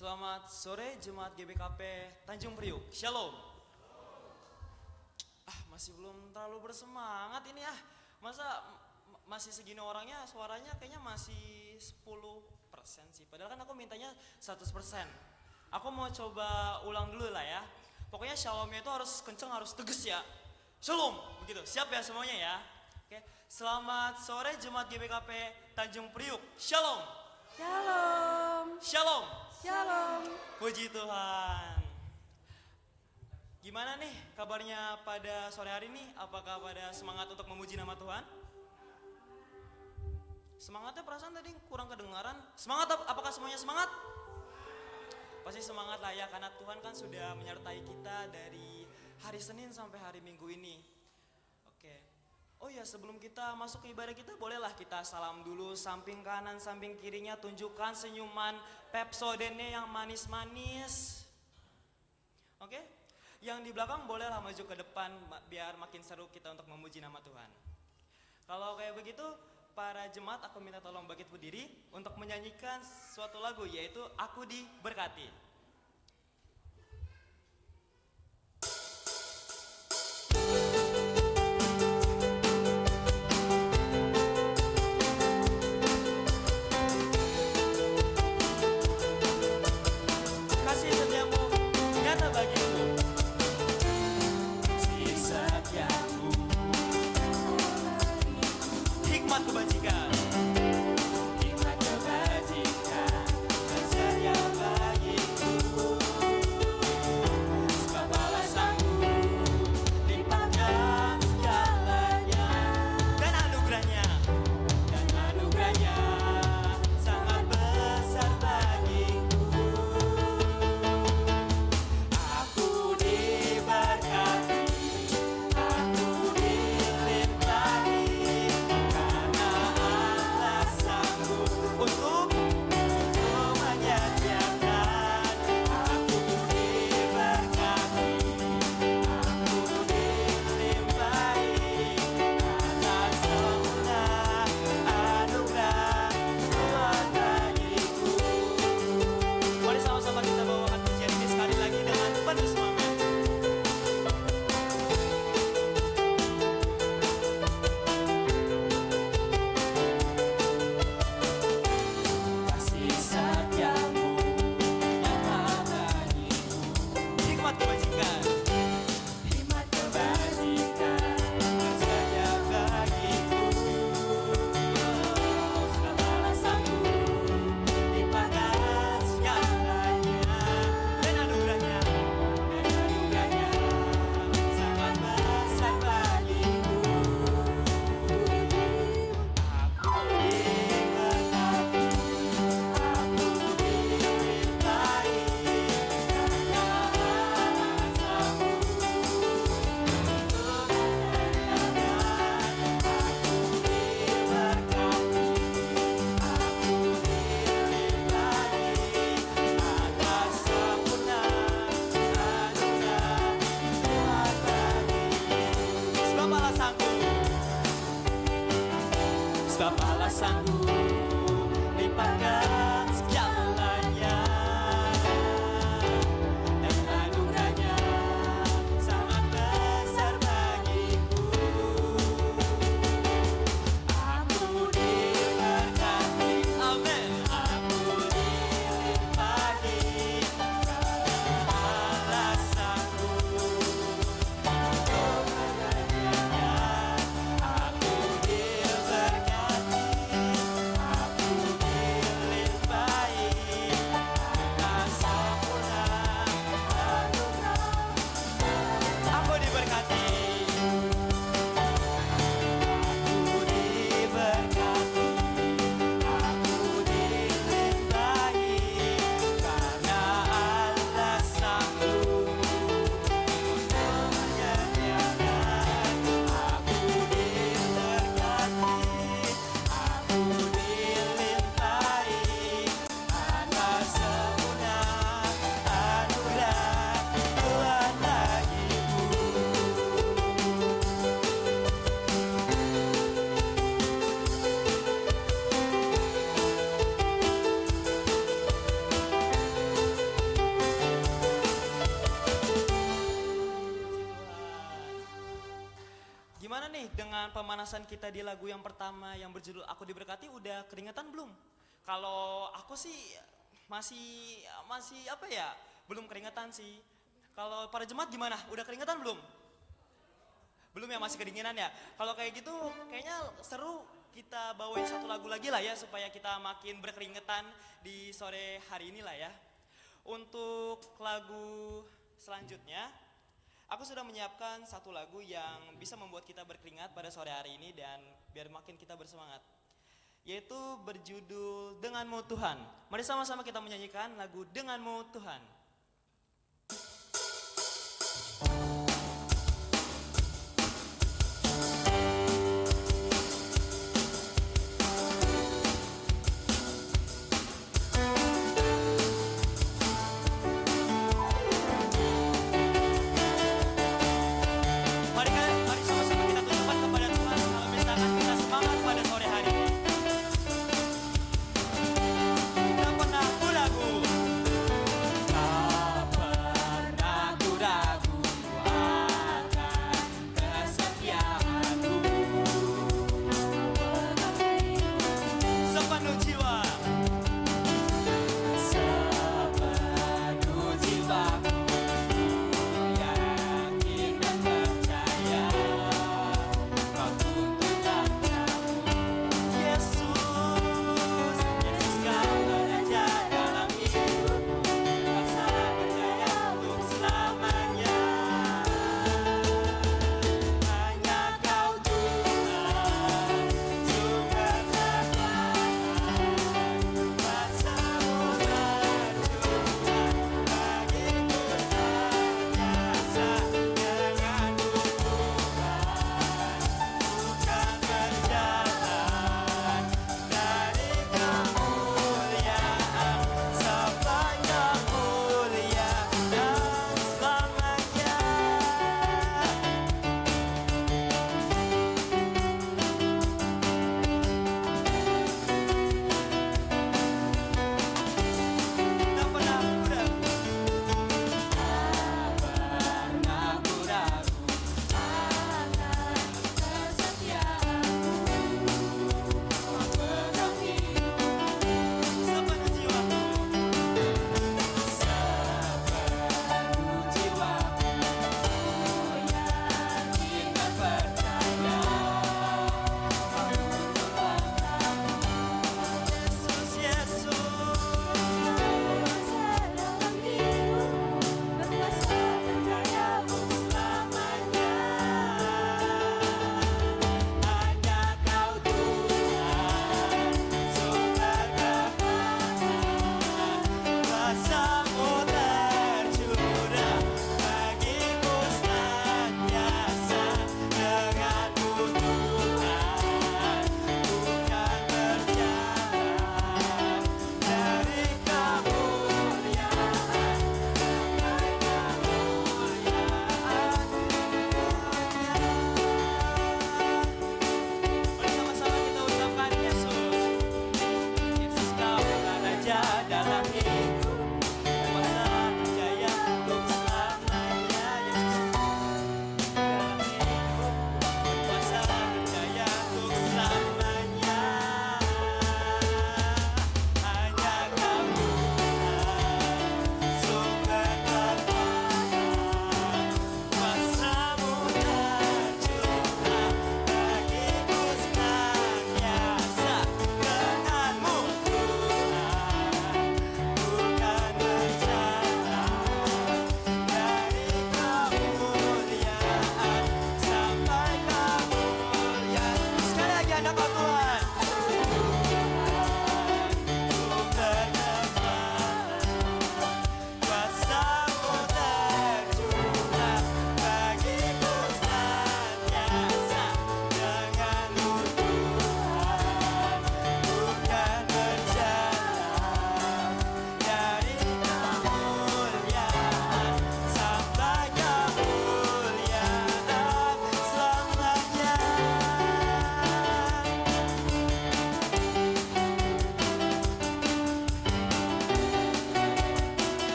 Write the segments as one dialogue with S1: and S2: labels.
S1: Selamat sore Jemaat GBKP Tanjung Priuk. Shalom. Masih belum terlalu bersemangat ini Masa masih segini orangnya, suaranya kayaknya masih 10% sih. Padahal kan aku mintanya 100%. Aku mau coba ulang dulu lah ya. Pokoknya shalomnya itu harus kenceng, harus tegas ya. Shalom, begitu. Siap ya semuanya ya. Oke. Selamat sore Jemaat GBKP Tanjung Priuk. Shalom.
S2: Shalom.
S1: Shalom.
S2: Shalom.
S1: Puji Tuhan. Gimana nih kabarnya pada sore hari ini? Apakah pada semangat untuk memuji nama Tuhan? Semangatnya perasaan tadi kurang kedengaran. Semangat, apakah semuanya semangat? Pasti semangat lah ya, karena Tuhan kan sudah menyertai kita dari hari Senin sampai hari Minggu ini. Oke. Oh ya, sebelum kita masuk ke ibadah kita, bolehlah kita salam dulu. Samping kanan, samping kirinya tunjukkan senyuman Pepsodentnya yang manis-manis. Oke? Yang di belakang bolehlah maju ke depan biar makin seru kita untuk memuji nama Tuhan. Kalau kayak begitu, para jemaat aku minta tolong bangkit berdiri untuk menyanyikan suatu lagu, yaitu Aku Diberkati. Kasih setiamu nyata bagiku, si setiamu, hikmat kebajikan, hikmat kebajikan, setia bagiku. nih dengan pemanasan kita di lagu yang pertama yang berjudul Aku Diberkati, udah keringetan belum? Kalau aku sih masih masih apa ya? Belum keringetan sih. Kalau para jemaat gimana? Udah keringetan belum? Belum ya, masih kedinginan ya. Kalau kayak gitu kayaknya seru kita bawain satu lagu lagi lah ya supaya kita makin berkeringetan di sore hari ini lah ya. Untuk lagu selanjutnya, aku sudah menyiapkan satu lagu yang bisa membuat kita berkeringat pada sore hari ini dan biar makin kita bersemangat. Yaitu berjudul Denganmu Tuhan. Mari sama-sama kita menyanyikan lagu Denganmu Tuhan. Mari sama-sama kita tunjukkan kepada Tuhan kalau misalkan kita semangat pada sore hari ini. Kita pernah lagu.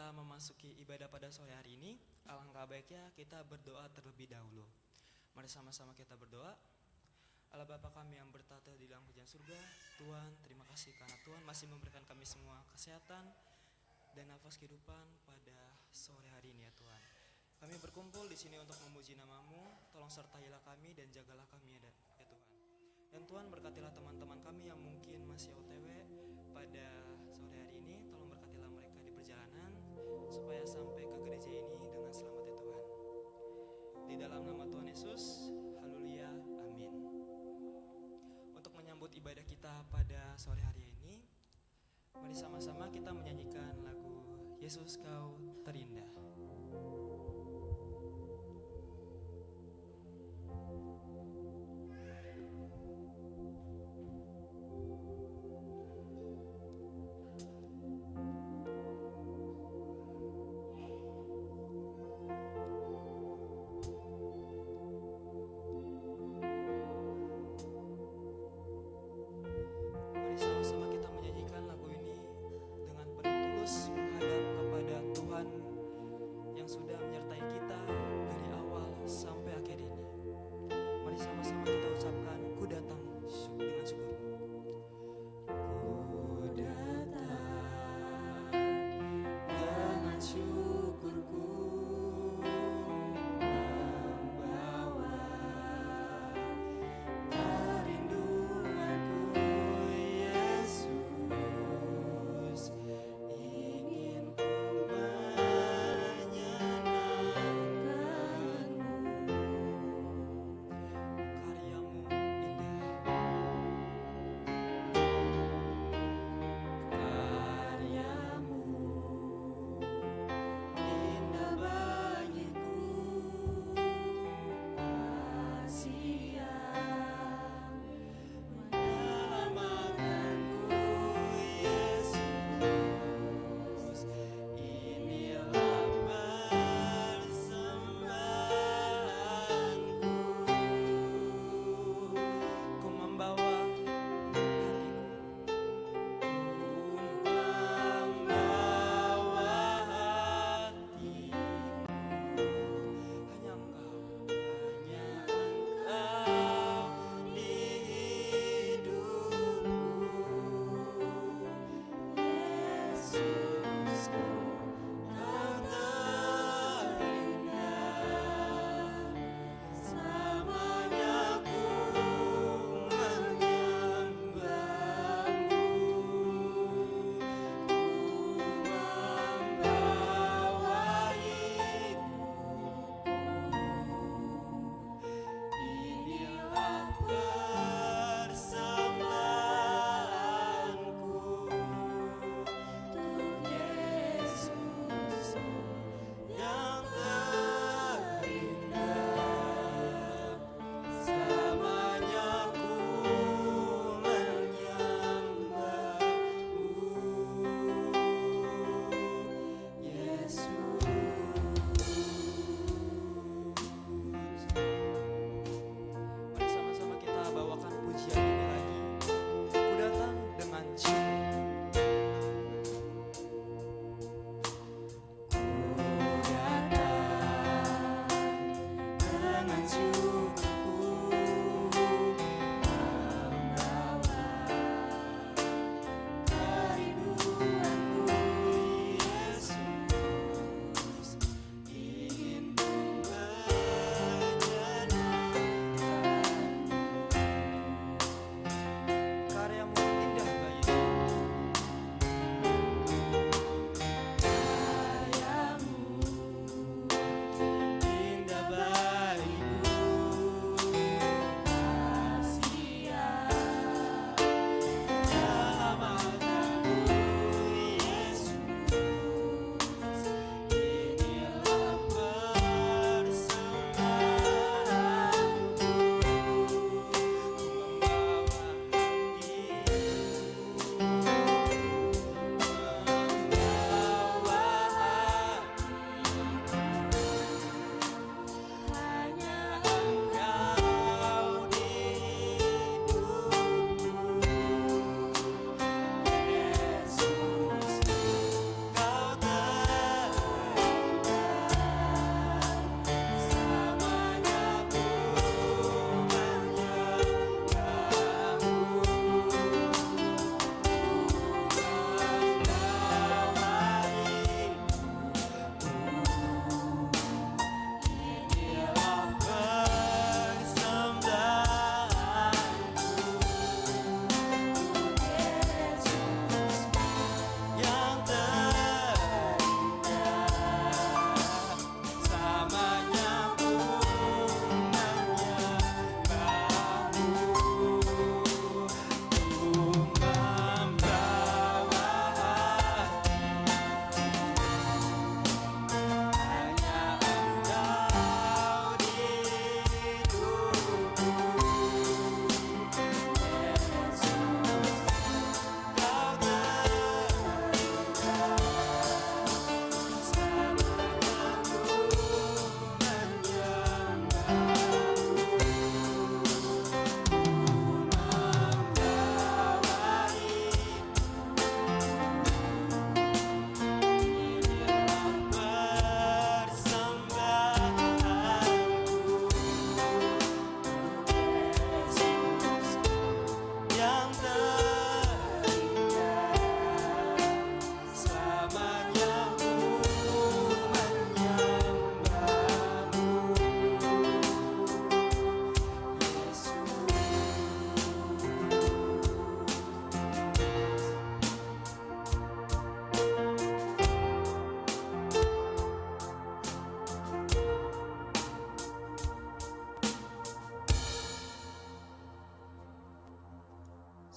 S1: kita memasuki ibadah pada sore hari ini, alangkah baiknya kita berdoa terlebih dahulu. Mari sama-sama kita berdoa. Allah Bapa kami yang bertata di dalam kerajaan surga, Tuhan terima kasih karena Tuhan masih memberikan kami semua kesehatan dan nafas kehidupan pada sore hari ini ya Tuhan. Kami berkumpul di sini untuk memuji nama-Mu, tolong sertailah kami dan jagalah kami ya Tuhan. Dan Tuhan berkatilah teman-teman kami yang mungkin masih OTW pada sore hari ini, tolong berkatilah mereka di perjalanan supaya sampai ke gereja ini dengan selamat ya Tuhan. Di dalam nama Tuhan Yesus, haleluya, amin. Untuk menyambut ibadah kita pada sore hari ini, mari sama-sama kita menyanyikan lagu Yesus Kau Terindah.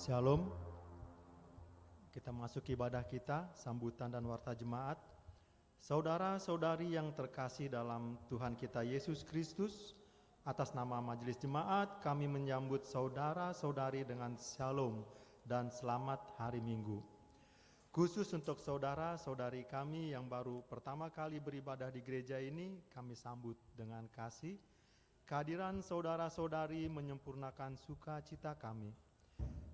S3: Shalom. Kita masuk ibadah kita, sambutan dan warta jemaat. Saudara-saudari yang terkasih dalam Tuhan kita Yesus Kristus, atas nama Majelis Jemaat kami menyambut saudara-saudari dengan shalom dan selamat hari Minggu. Khusus untuk saudara-saudari kami yang baru pertama kali beribadah di gereja ini, kami sambut dengan kasih. Kehadiran saudara-saudari menyempurnakan sukacita kami.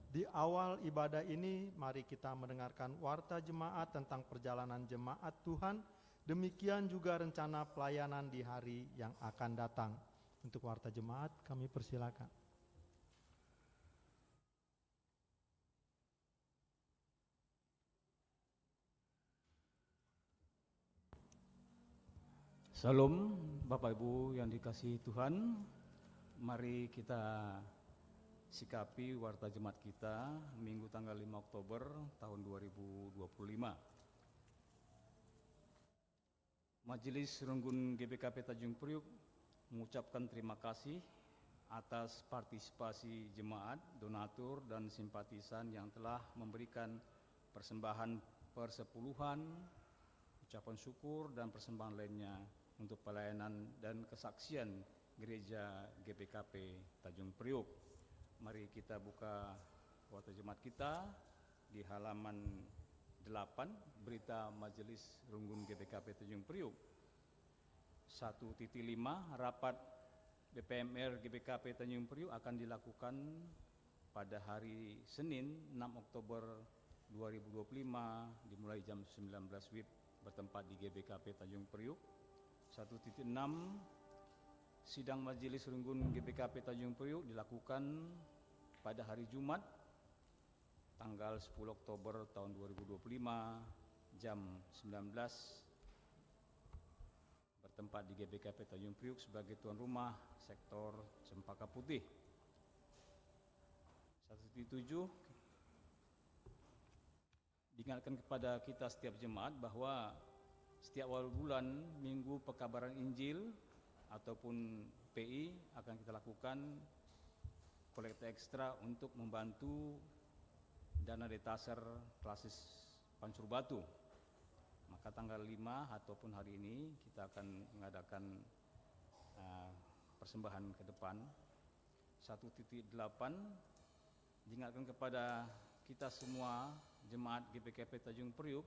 S3: Di awal ibadah ini, mari kita mendengarkan warta jemaat tentang perjalanan jemaat Tuhan. Demikian juga rencana pelayanan di hari yang akan datang. Untuk warta jemaat, kami persilakan.
S4: Salam Bapak Ibu yang dikasihi Tuhan, mari kita sikapi warta jemaat kita Minggu tanggal 5 Oktober tahun 2025. Majelis Renggun GBKP Tanjung Priuk mengucapkan terima kasih atas partisipasi jemaat, donatur, dan simpatisan yang telah memberikan persembahan persepuluhan, ucapan syukur, dan persembahan lainnya untuk pelayanan dan kesaksian Gereja GBKP Tanjung Priuk. Mari kita buka warta jemaat kita di halaman 8, berita Majelis Renggun GBKP Tanjung Priuk. 1.5, rapat BPMR GBKP Tanjung Priuk akan dilakukan pada hari Senin 6 Oktober 2025 dimulai jam 19 WIB bertempat di GBKP Tanjung Priuk. 1.6, sidang Majelis Renggun GBKP Tanjung Priuk dilakukan pada hari Jumat tanggal 10 Oktober tahun 2025 jam 19 bertempat di GBKP Tanjung Priuk sebagai tuan rumah sektor Cempaka Putih. 1.7, diingatkan kepada kita setiap jemaat bahwa setiap awal bulan Minggu Pekabaran Injil ataupun PI akan kita lakukan kolekte ekstra untuk membantu dana detaser klasis Pancur Batu. Maka tanggal 5 ataupun hari ini kita akan mengadakan persembahan ke depan. 1.8, diingatkan kepada kita semua jemaat GBKP Tanjung Priuk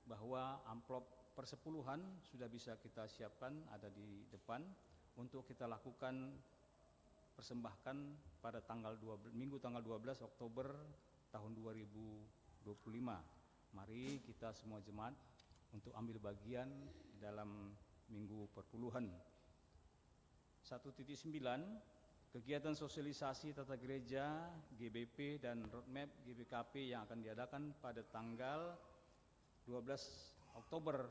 S4: bahwa amplop persepuluhan sudah bisa kita siapkan, ada di depan untuk kita lakukan persembahkan pada Minggu tanggal 12 Oktober tahun 2025. Mari kita semua jemaat untuk ambil bagian dalam Minggu Perpuluhan. 1.9, kegiatan sosialisasi tata gereja GBP dan roadmap GBKP yang akan diadakan pada tanggal 12 Oktober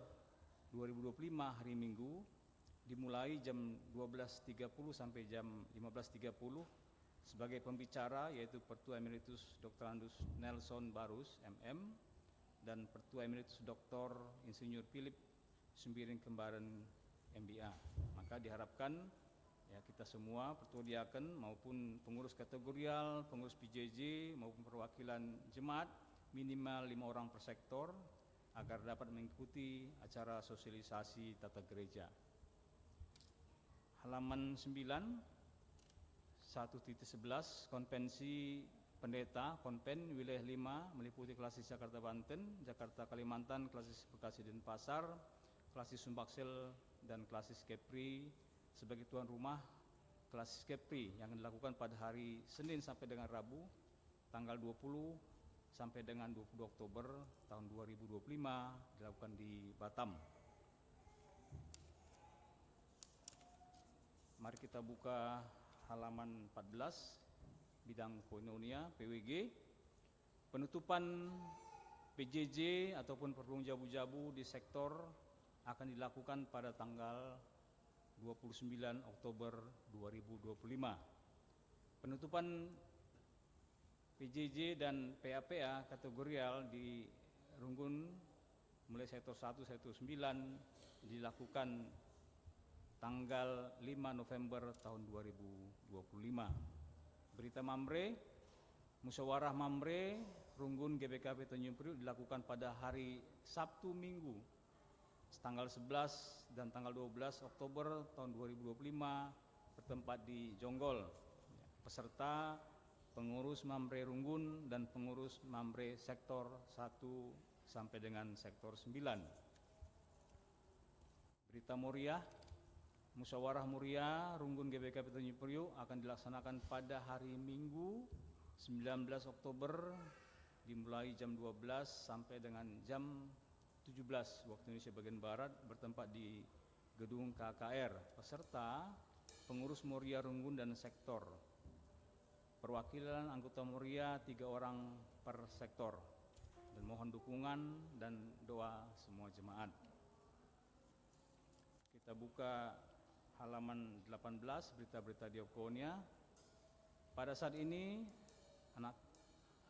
S4: 2025 hari Minggu dimulai jam 12.30 sampai jam 15.30 sebagai pembicara yaitu Pertua Emeritus Dr. Andus Nelson Barus MM dan Pertua Emeritus Dr. Insinyur Philip Sembiring Kembaran MBA. Maka diharapkan ya kita semua Pertua Diaken maupun pengurus kategorial, pengurus PJJ maupun perwakilan jemaat minimal 5 orang per sektor agar dapat mengikuti acara sosialisasi tata gereja. Halaman 9, 1.11, konvensi pendeta, konven wilayah 5 meliputi klasis Jakarta Banten, Jakarta Kalimantan, klasis Bekasi Denpasar, klasis Sumbaksel, dan klasis Kepri sebagai tuan rumah klasis Kepri yang dilakukan pada hari Senin sampai dengan Rabu, tanggal 20 sampai dengan 22 Oktober tahun 2025 dilakukan di Batam. Mari kita buka halaman 14, bidang koinonia PWG. Penutupan PJJ ataupun perhubung jabu-jabu di sektor akan dilakukan pada tanggal 29 Oktober 2025. Penutupan PJJ dan PAPA kategorial di Renggun mulai sektor 1, sektor 9 dilakukan tanggal 5 November tahun 2025. Berita Mamre, Musyawarah Mamre Runggun GBKP Tanjung Priuk dilakukan pada hari Sabtu Minggu tanggal 11 dan tanggal 12 Oktober tahun 2025 bertempat di Jonggol. Peserta pengurus Mamre Runggun dan pengurus Mamre sektor 1 sampai dengan sektor 9. Berita Muriah, Musyawarah Muria Runggun GBKP Tanjung Priuk akan dilaksanakan pada hari Minggu 19 Oktober dimulai jam 12 sampai dengan jam 17 waktu Indonesia bagian Barat bertempat di Gedung KKR. Peserta pengurus Muria Runggun dan sektor. Perwakilan anggota Muria 3 orang per sektor. Dan mohon dukungan dan doa semua jemaat. Kita buka halaman 18 berita-berita diakonia. Pada saat ini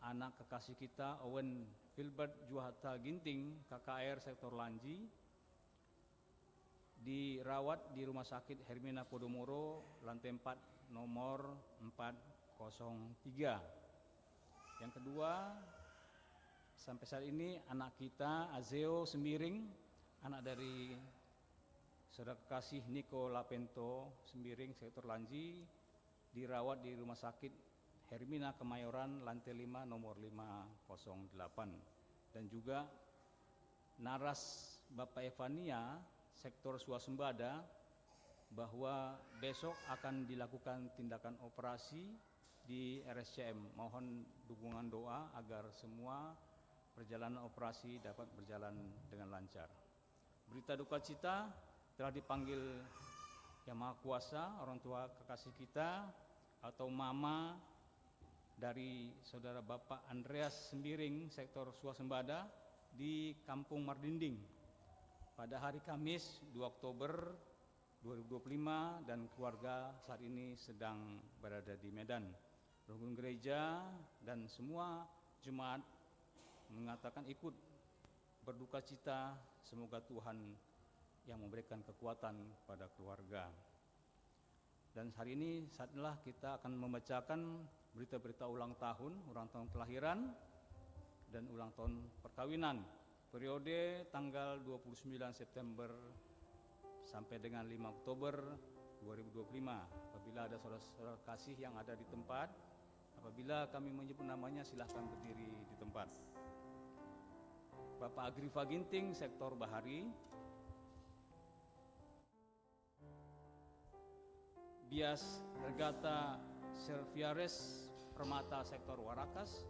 S4: anak kekasih kita Owen Filbert Juhata Ginting KKR sektor Lanji dirawat di Rumah Sakit Hermina Podomoro lantai 4 nomor 403. Yang kedua, sampai saat ini anak kita Azeo Sembiring, anak dari saudara kekasih Niko Lapento Sembiring sektor Lanji dirawat di Rumah Sakit Hermina Kemayoran lantai 5 nomor 508. Dan juga naras Bapak Evania sektor swasembada bahwa besok akan dilakukan tindakan operasi di RSCM. Mohon dukungan doa agar semua perjalanan operasi dapat berjalan dengan lancar. Berita duka cita telah dipanggil Yang Maha Kuasa, orang tua kekasih kita atau mama dari saudara Bapak Andreas Sembiring sektor swasembada di Kampung Mardinding pada hari Kamis 2 Oktober 2025 dan keluarga saat ini sedang berada di Medan. Rukun gereja dan semua jemaat mengatakan ikut berduka cita, semoga Tuhan yang memberikan kekuatan pada keluarga. Dan hari ini saatlah kita akan membacakan berita-berita ulang tahun kelahiran dan ulang tahun perkawinan periode tanggal 29 September sampai dengan 5 Oktober 2025. Apabila ada saudara-saudara kasih yang ada di tempat, apabila kami menyebut namanya silahkan berdiri di tempat. Bapak Agrifa Ginting sektor Bahari, Bias Regata Serviares Permata sektor Warakas,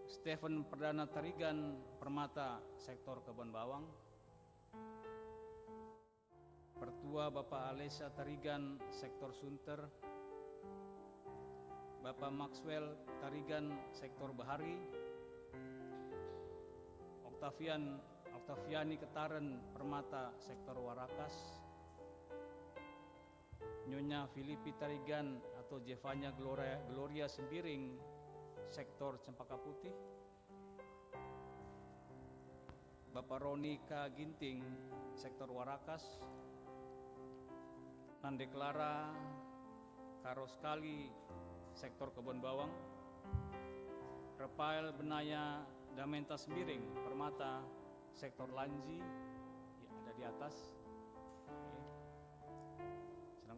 S4: Stephen Perdana Tarigan Permata sektor Kebon Bawang, Pertua Bapak Alesa Tarigan sektor Sunter, Bapak Maxwell Tarigan sektor Bahari, Oktaviani Ketaren Permata sektor Warakas, Nyonya Filipi Tarigan atau Jevanya Gloria Sembiring sektor Cempaka Putih, Bapak Roni K. Ginting sektor Warakas, Nande Clara Karoskali sektor Kebon Bawang, Rafael Benaya Damenta Sembiring Permata sektor Lanji, ya, ada di atas.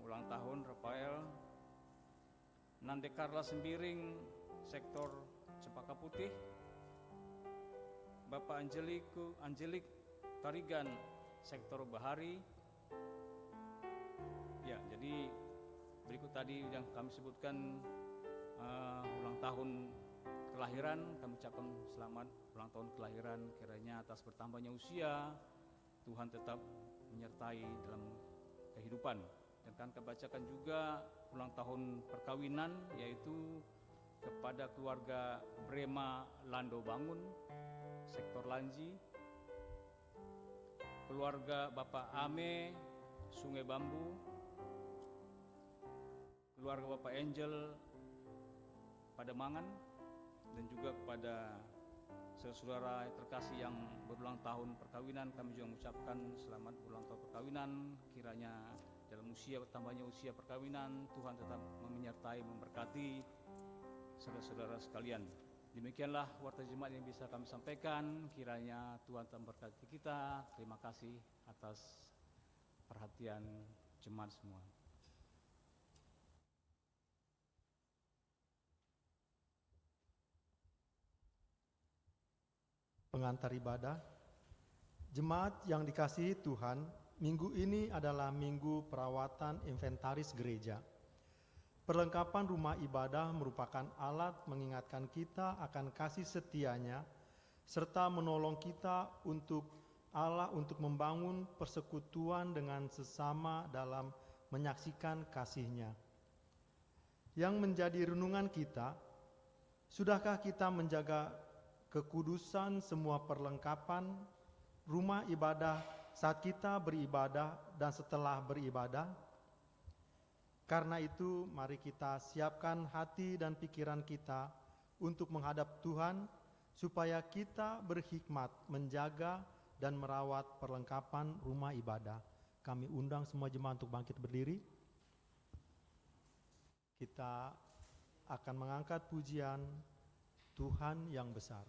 S4: Ulang tahun Rafael. Nande Carla Sembiring sektor Cempaka Putih, Bapak Angelik Tarigan sektor Bahari. Ya, jadi berikut tadi yang kami sebutkan ulang tahun kelahiran, kami ucapkan selamat ulang tahun kelahiran. Kiranya atas bertambahnya usia Tuhan tetap menyertai dalam kehidupan. Dan akan kebacakan juga ulang tahun perkawinan, yaitu kepada keluarga Brema Lando Bangun sektor Lanji, keluarga Bapak Ame Sungai Bambu, keluarga Bapak Angel Pademangan, dan juga kepada saudara terkasih yang berulang tahun perkawinan, kami juga mengucapkan selamat ulang tahun perkawinan. Kiranya dalam usia bertambahnya usia perkawinan, Tuhan tetap menyertai, memberkati, saudara-saudara sekalian. Demikianlah warta jemaat yang bisa kami sampaikan. Kiranya Tuhan memberkati kita. Terima kasih atas perhatian jemaat semua.
S3: Pengantar ibadah, jemaat yang dikasihi Tuhan, minggu ini adalah minggu perawatan inventaris gereja. Perlengkapan rumah ibadah merupakan alat mengingatkan kita akan kasih setianya, serta menolong kita untuk Allah untuk membangun persekutuan dengan sesama dalam menyaksikan kasih-Nya. Yang menjadi renungan kita, sudahkah kita menjaga kekudusan semua perlengkapan rumah ibadah saat kita beribadah dan setelah beribadah? Karena itu, mari kita siapkan hati dan pikiran kita untuk menghadap Tuhan, supaya kita berhikmat menjaga dan merawat perlengkapan rumah ibadah. Kami undang semua jemaat untuk bangkit berdiri. Kita akan mengangkat pujian Tuhan yang besar.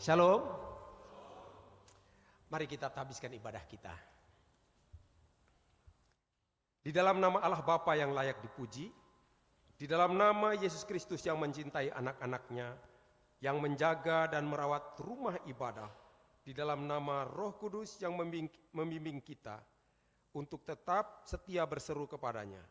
S5: Shalom. Mari kita habiskan ibadah kita. Di dalam nama Allah Bapa yang layak dipuji, di dalam nama Yesus Kristus yang mencintai anak-anaknya, yang menjaga dan merawat rumah ibadah, di dalam nama Roh Kudus yang membimbing kita untuk tetap setia berseru kepadanya.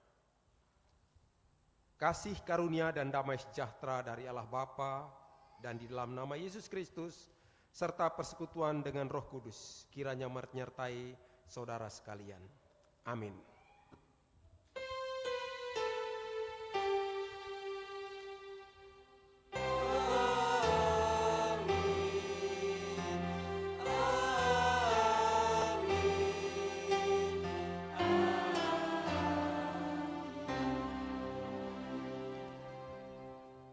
S5: Kasih karunia dan damai sejahtera dari Allah Bapa dan di dalam nama Yesus Kristus, serta persekutuan dengan Roh Kudus, kiranya menyertai saudara sekalian. Amin.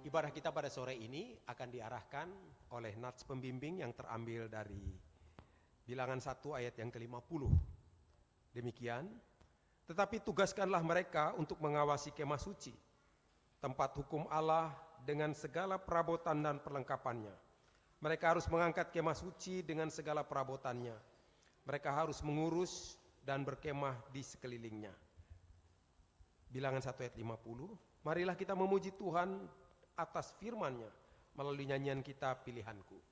S5: Ibadah kita pada sore ini akan diarahkan oleh nats pembimbing yang terambil dari Bilangan 1 ayat yang ke-50. Demikian, tetapi tugaskanlah mereka untuk mengawasi kemah suci, tempat hukum Allah dengan segala perabotan dan perlengkapannya. Mereka harus mengangkat kemah suci dengan segala perabotannya. Mereka harus mengurus dan berkemah di sekelilingnya. Bilangan 1 ayat 50. Marilah kita memuji Tuhan atas firman-Nya melalui nyanyian kita Pilihanku.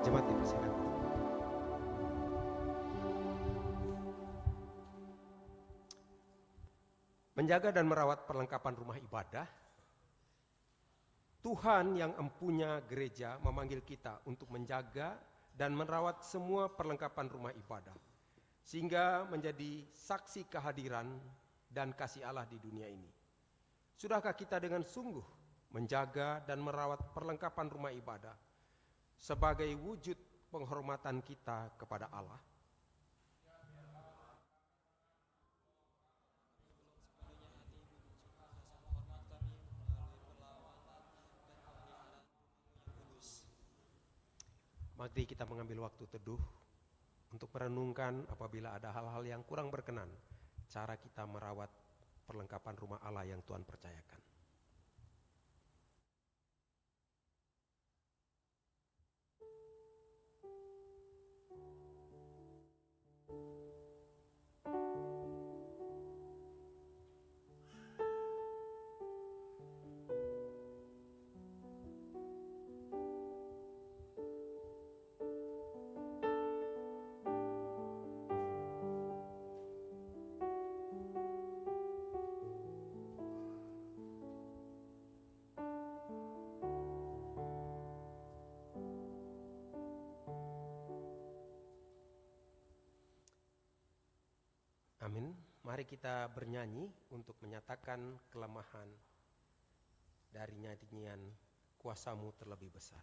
S5: Jemaat dipersilakan. Menjaga dan merawat perlengkapan rumah ibadah. Tuhan yang empunya gereja memanggil kita untuk menjaga dan merawat semua perlengkapan rumah ibadah, sehingga menjadi saksi kehadiran dan kasih Allah di dunia ini. Sudahkah kita dengan sungguh menjaga dan merawat perlengkapan rumah ibadah sebagai wujud penghormatan kita kepada Allah? Mari kita mengambil waktu teduh untuk merenungkan apabila ada hal-hal yang kurang berkenan, cara kita merawat perlengkapan rumah Allah yang Tuhan percayakan. Amin. Mari kita bernyanyi untuk menyatakan kelemahan dari nyanyian kuasamu terlebih besar.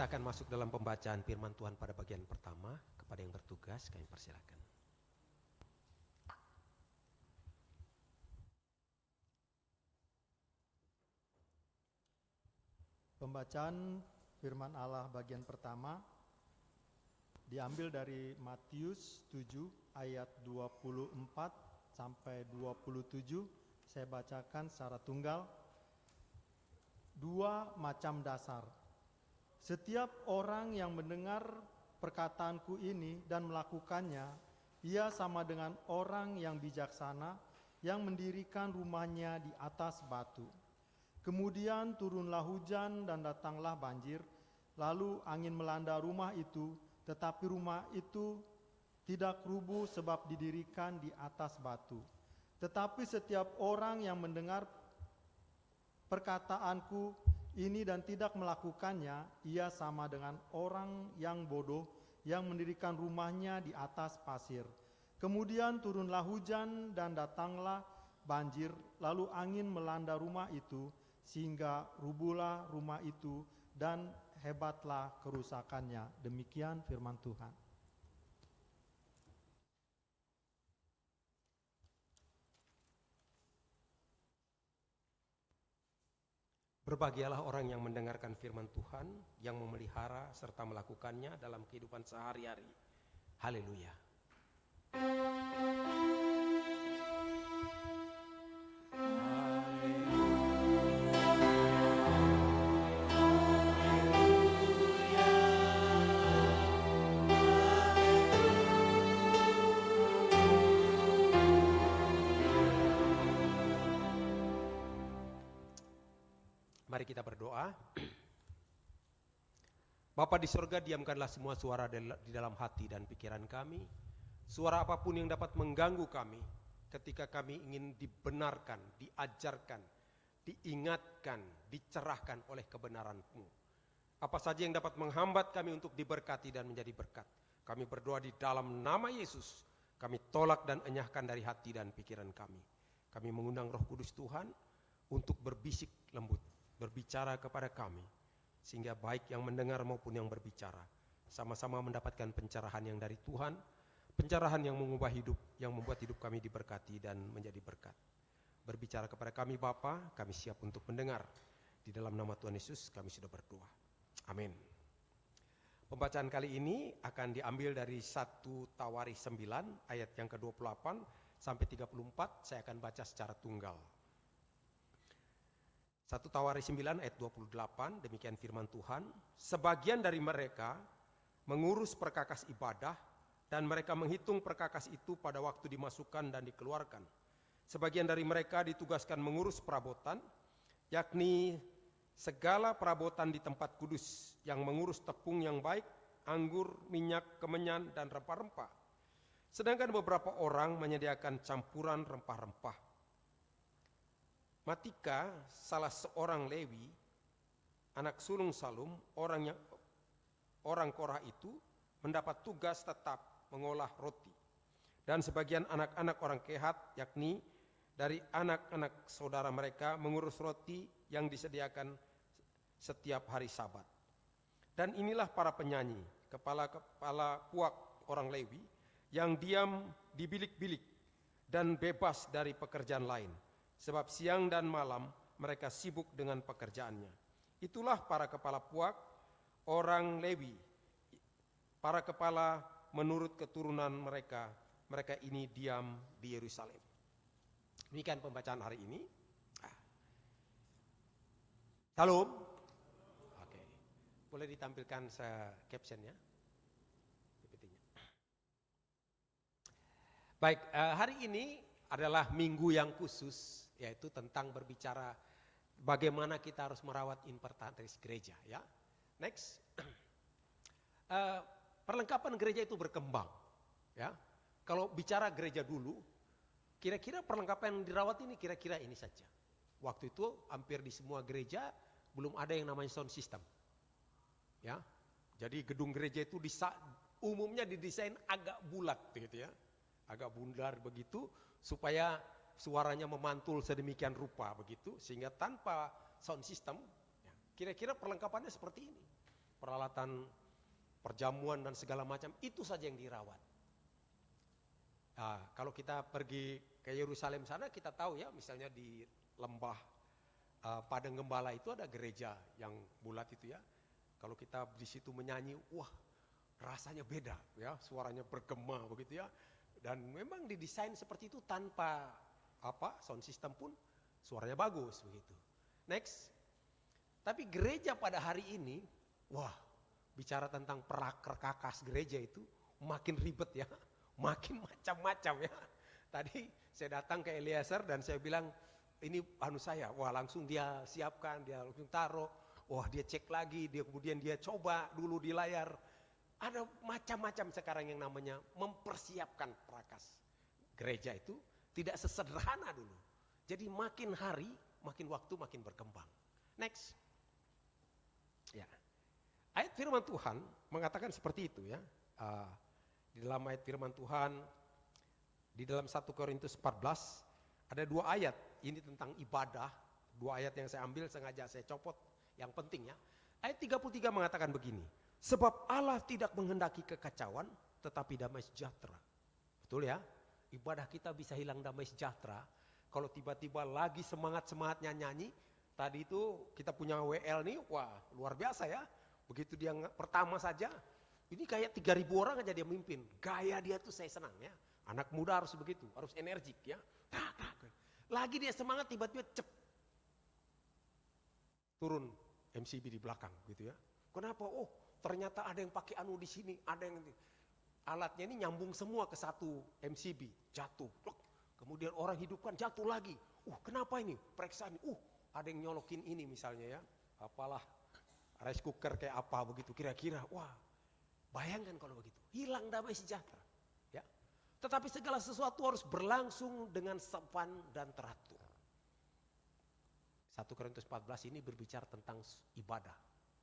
S5: kita akan masuk dalam pembacaan firman Tuhan pada bagian pertama. Kepada yang bertugas, kami persilakan.
S3: Pembacaan firman Allah bagian pertama diambil dari Matius 7 ayat 24 sampai 27. Saya bacakan secara tunggal. 2 macam dasar. Setiap orang yang mendengar perkataanku ini dan melakukannya, ia sama dengan orang yang bijaksana yang mendirikan rumahnya di atas batu. Kemudian turunlah hujan dan datanglah banjir, lalu angin melanda rumah itu, tetapi rumah itu tidak rubuh sebab didirikan di atas batu. Tetapi setiap orang yang mendengar perkataanku ini dan tidak melakukannya, ia sama dengan orang yang bodoh yang mendirikan rumahnya di atas pasir. Kemudian turunlah hujan dan datanglah banjir, lalu angin melanda rumah itu, sehingga rubuhlah rumah itu dan hebatlah kerusakannya. Demikian firman Tuhan.
S5: Berbahagialah orang yang mendengarkan firman Tuhan, yang memelihara serta melakukannya dalam kehidupan sehari-hari. Haleluya. Mari kita berdoa. Bapa di sorga, diamkanlah semua suara di dalam hati dan pikiran kami. Suara apapun yang dapat mengganggu kami ketika kami ingin dibenarkan, diajarkan, diingatkan, dicerahkan oleh kebenaran-Mu. Apa saja yang dapat menghambat kami untuk diberkati dan menjadi berkat. Kami berdoa di dalam nama Yesus. Kami tolak dan enyahkan dari hati dan pikiran kami. Kami mengundang Roh Kudus Tuhan untuk berbisik lembut, berbicara kepada kami, sehingga baik yang mendengar maupun yang berbicara sama-sama mendapatkan pencerahan yang dari Tuhan, pencerahan yang mengubah hidup, yang membuat hidup kami diberkati dan menjadi berkat. Berbicara kepada kami Bapa, kami siap untuk mendengar. Di dalam nama Tuhan Yesus kami sudah berdoa. Amin. Pembacaan kali ini akan diambil dari 1 Tawarikh 9 ayat yang ke-28 sampai 34. Saya akan baca secara tunggal. 1 Tawarikh 9 ayat 28, demikian firman Tuhan. Sebagian dari mereka mengurus perkakas ibadah dan mereka menghitung perkakas itu pada waktu dimasukkan dan dikeluarkan. Sebagian dari mereka ditugaskan mengurus perabotan, yakni segala perabotan di tempat kudus, yang mengurus tepung yang baik, anggur, minyak, kemenyan, dan rempah-rempah. Sedangkan beberapa orang menyediakan campuran rempah-rempah. Matika, salah seorang Lewi, anak sulung Salum, orang Korah itu mendapat tugas tetap mengolah roti. Dan sebagian anak-anak orang Kehat, yakni dari anak-anak saudara mereka, mengurus roti yang disediakan setiap hari Sabat. Dan inilah para penyanyi, kepala-kepala puak orang Lewi, yang diam di bilik-bilik dan bebas dari pekerjaan lain. Sebab siang dan malam mereka sibuk dengan pekerjaannya. Itulah para kepala puak orang Lewi, para kepala menurut keturunan mereka. Mereka ini diam di Yerusalem. Demikian pembacaan hari ini. Shalom. Oke, boleh ditampilkan captionnya, PPT-nya. Baik, hari ini adalah minggu yang khusus, yaitu tentang berbicara bagaimana kita harus merawat inventaris gereja. Ya, next. Perlengkapan gereja itu berkembang. Ya, kalau bicara gereja dulu, kira-kira perlengkapan yang dirawat ini kira-kira ini saja. Waktu itu hampir di semua gereja belum ada yang namanya sound system. Ya, jadi gedung gereja itu umumnya didesain agak bulat, gitu ya, agak bundar begitu supaya suaranya memantul sedemikian rupa begitu, sehingga tanpa sound system, ya, kira-kira perlengkapannya seperti ini. peralatan perjamuan dan segala macam, itu saja yang dirawat. Nah, kalau kita pergi ke Yerusalem sana, kita tahu ya, misalnya di lembah Padang Gembala itu ada gereja yang bulat itu ya. Kalau kita di situ menyanyi, wah rasanya beda ya, suaranya bergema begitu ya. Dan memang didesain seperti itu tanpa sound system pun suaranya bagus begitu. Next. Tapi gereja pada hari ini, wah, bicara tentang perkakas gereja itu makin ribet ya, makin macam-macam ya. Tadi saya datang ke Eliezer dan saya bilang, ini saya, wah langsung dia siapkan, dia langsung taruh, wah dia cek lagi, dia kemudian dia coba dulu di layar. Ada macam-macam sekarang yang namanya mempersiapkan perakas. Gereja itu tidak sesederhana dulu. Jadi makin hari, makin waktu makin berkembang. Next. Ya. Ayat firman Tuhan mengatakan seperti itu ya. Di dalam ayat firman Tuhan, di dalam 1 Korintus 14, ada 2 ayat. Ini tentang ibadah. 2 ayat yang saya ambil sengaja saya copot. Yang penting ya. Ayat 33 mengatakan begini. Sebab Allah tidak menghendaki kekacauan, tetapi damai sejahtera. Betul ya? Ibadah kita bisa hilang damai sejahtera. Kalau tiba-tiba lagi semangat-semangatnya nyanyi. Tadi itu kita punya WL nih, wah luar biasa ya. Begitu dia pertama saja, ini kayak 3.000 orang aja dia mimpin. Gaya dia tuh saya senang ya. Anak muda harus begitu, harus energik ya. Lagi dia semangat tiba-tiba turun MCB di belakang gitu ya. Kenapa? Oh ternyata ada yang pakai di sini, ada yang alatnya ini nyambung semua ke satu MCB, jatuh. Kemudian orang hidupkan jatuh lagi. Kenapa ini? Periksaan. Ada yang nyolokin ini misalnya ya. Apalah rice cooker kayak apa begitu kira-kira. Wah, bayangkan kalau begitu. Hilang damai sejahtera. Ya. Tetapi segala sesuatu harus berlangsung dengan sopan dan teratur. 1 Korintus 14 ini berbicara tentang ibadah.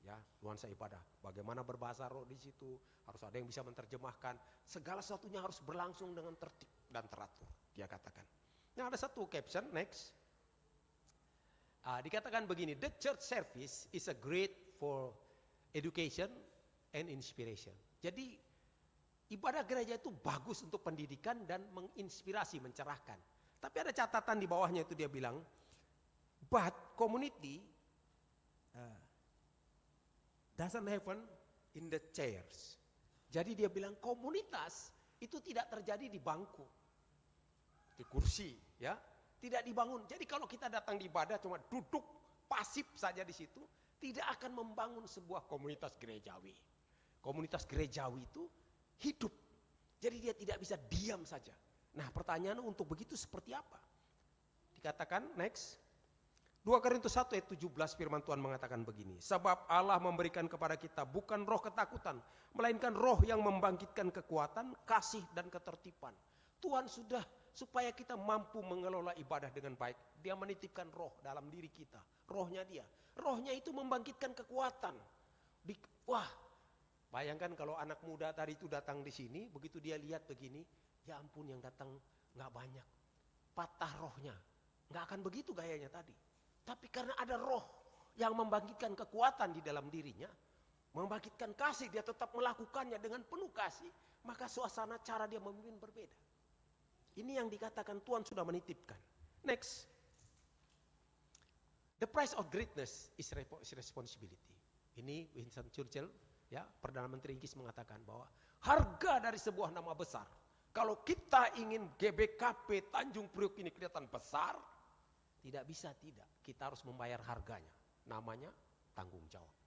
S5: Ya, nuansa ibadah. Bagaimana berbahasa roh di situ, harus ada yang bisa menerjemahkan. Segala sesuatunya harus berlangsung dengan tertib dan teratur, dia katakan. Nah, ada satu caption next. Dikatakan begini, the church service is a great for education and inspiration. Jadi ibadah gereja itu bagus untuk pendidikan dan menginspirasi, mencerahkan. Tapi ada catatan di bawahnya itu dia bilang, but community doesn't happen in the chairs. Jadi dia bilang komunitas itu tidak terjadi di bangku, di kursi ya. Tidak dibangun. Jadi kalau kita datang di ibadah cuma duduk pasif saja di situ, tidak akan membangun sebuah komunitas gerejawi. Komunitas gerejawi itu hidup. Jadi dia tidak bisa diam saja. Nah, pertanyaan untuk begitu seperti apa? Dikatakan next. 2 Korintus 1 ayat 17 firman Tuhan mengatakan begini. Sebab Allah memberikan kepada kita bukan roh ketakutan, melainkan roh yang membangkitkan kekuatan, kasih dan ketertiban. Tuhan sudah supaya kita mampu mengelola ibadah dengan baik. Dia menitipkan roh dalam diri kita. Rohnya dia. Rohnya itu membangkitkan kekuatan. Wah, bayangkan kalau anak muda tadi itu datang di sini, begitu dia lihat begini, ya ampun yang datang gak banyak. Patah rohnya. Gak akan begitu gayanya tadi. Tapi karena ada roh yang membangkitkan kekuatan di dalam dirinya, membangkitkan kasih, dia tetap melakukannya dengan penuh kasih, maka suasana cara dia memimpin berbeda. Ini yang dikatakan Tuhan sudah menitipkan. Next. The price of greatness is responsibility. Ini Winston Churchill, ya, Perdana Menteri Inggris mengatakan bahwa harga dari sebuah nama besar. Kalau kita ingin GBKP Tanjung Priok ini kelihatan besar, tidak bisa tidak. Kita harus membayar harganya. Namanya tanggung jawab.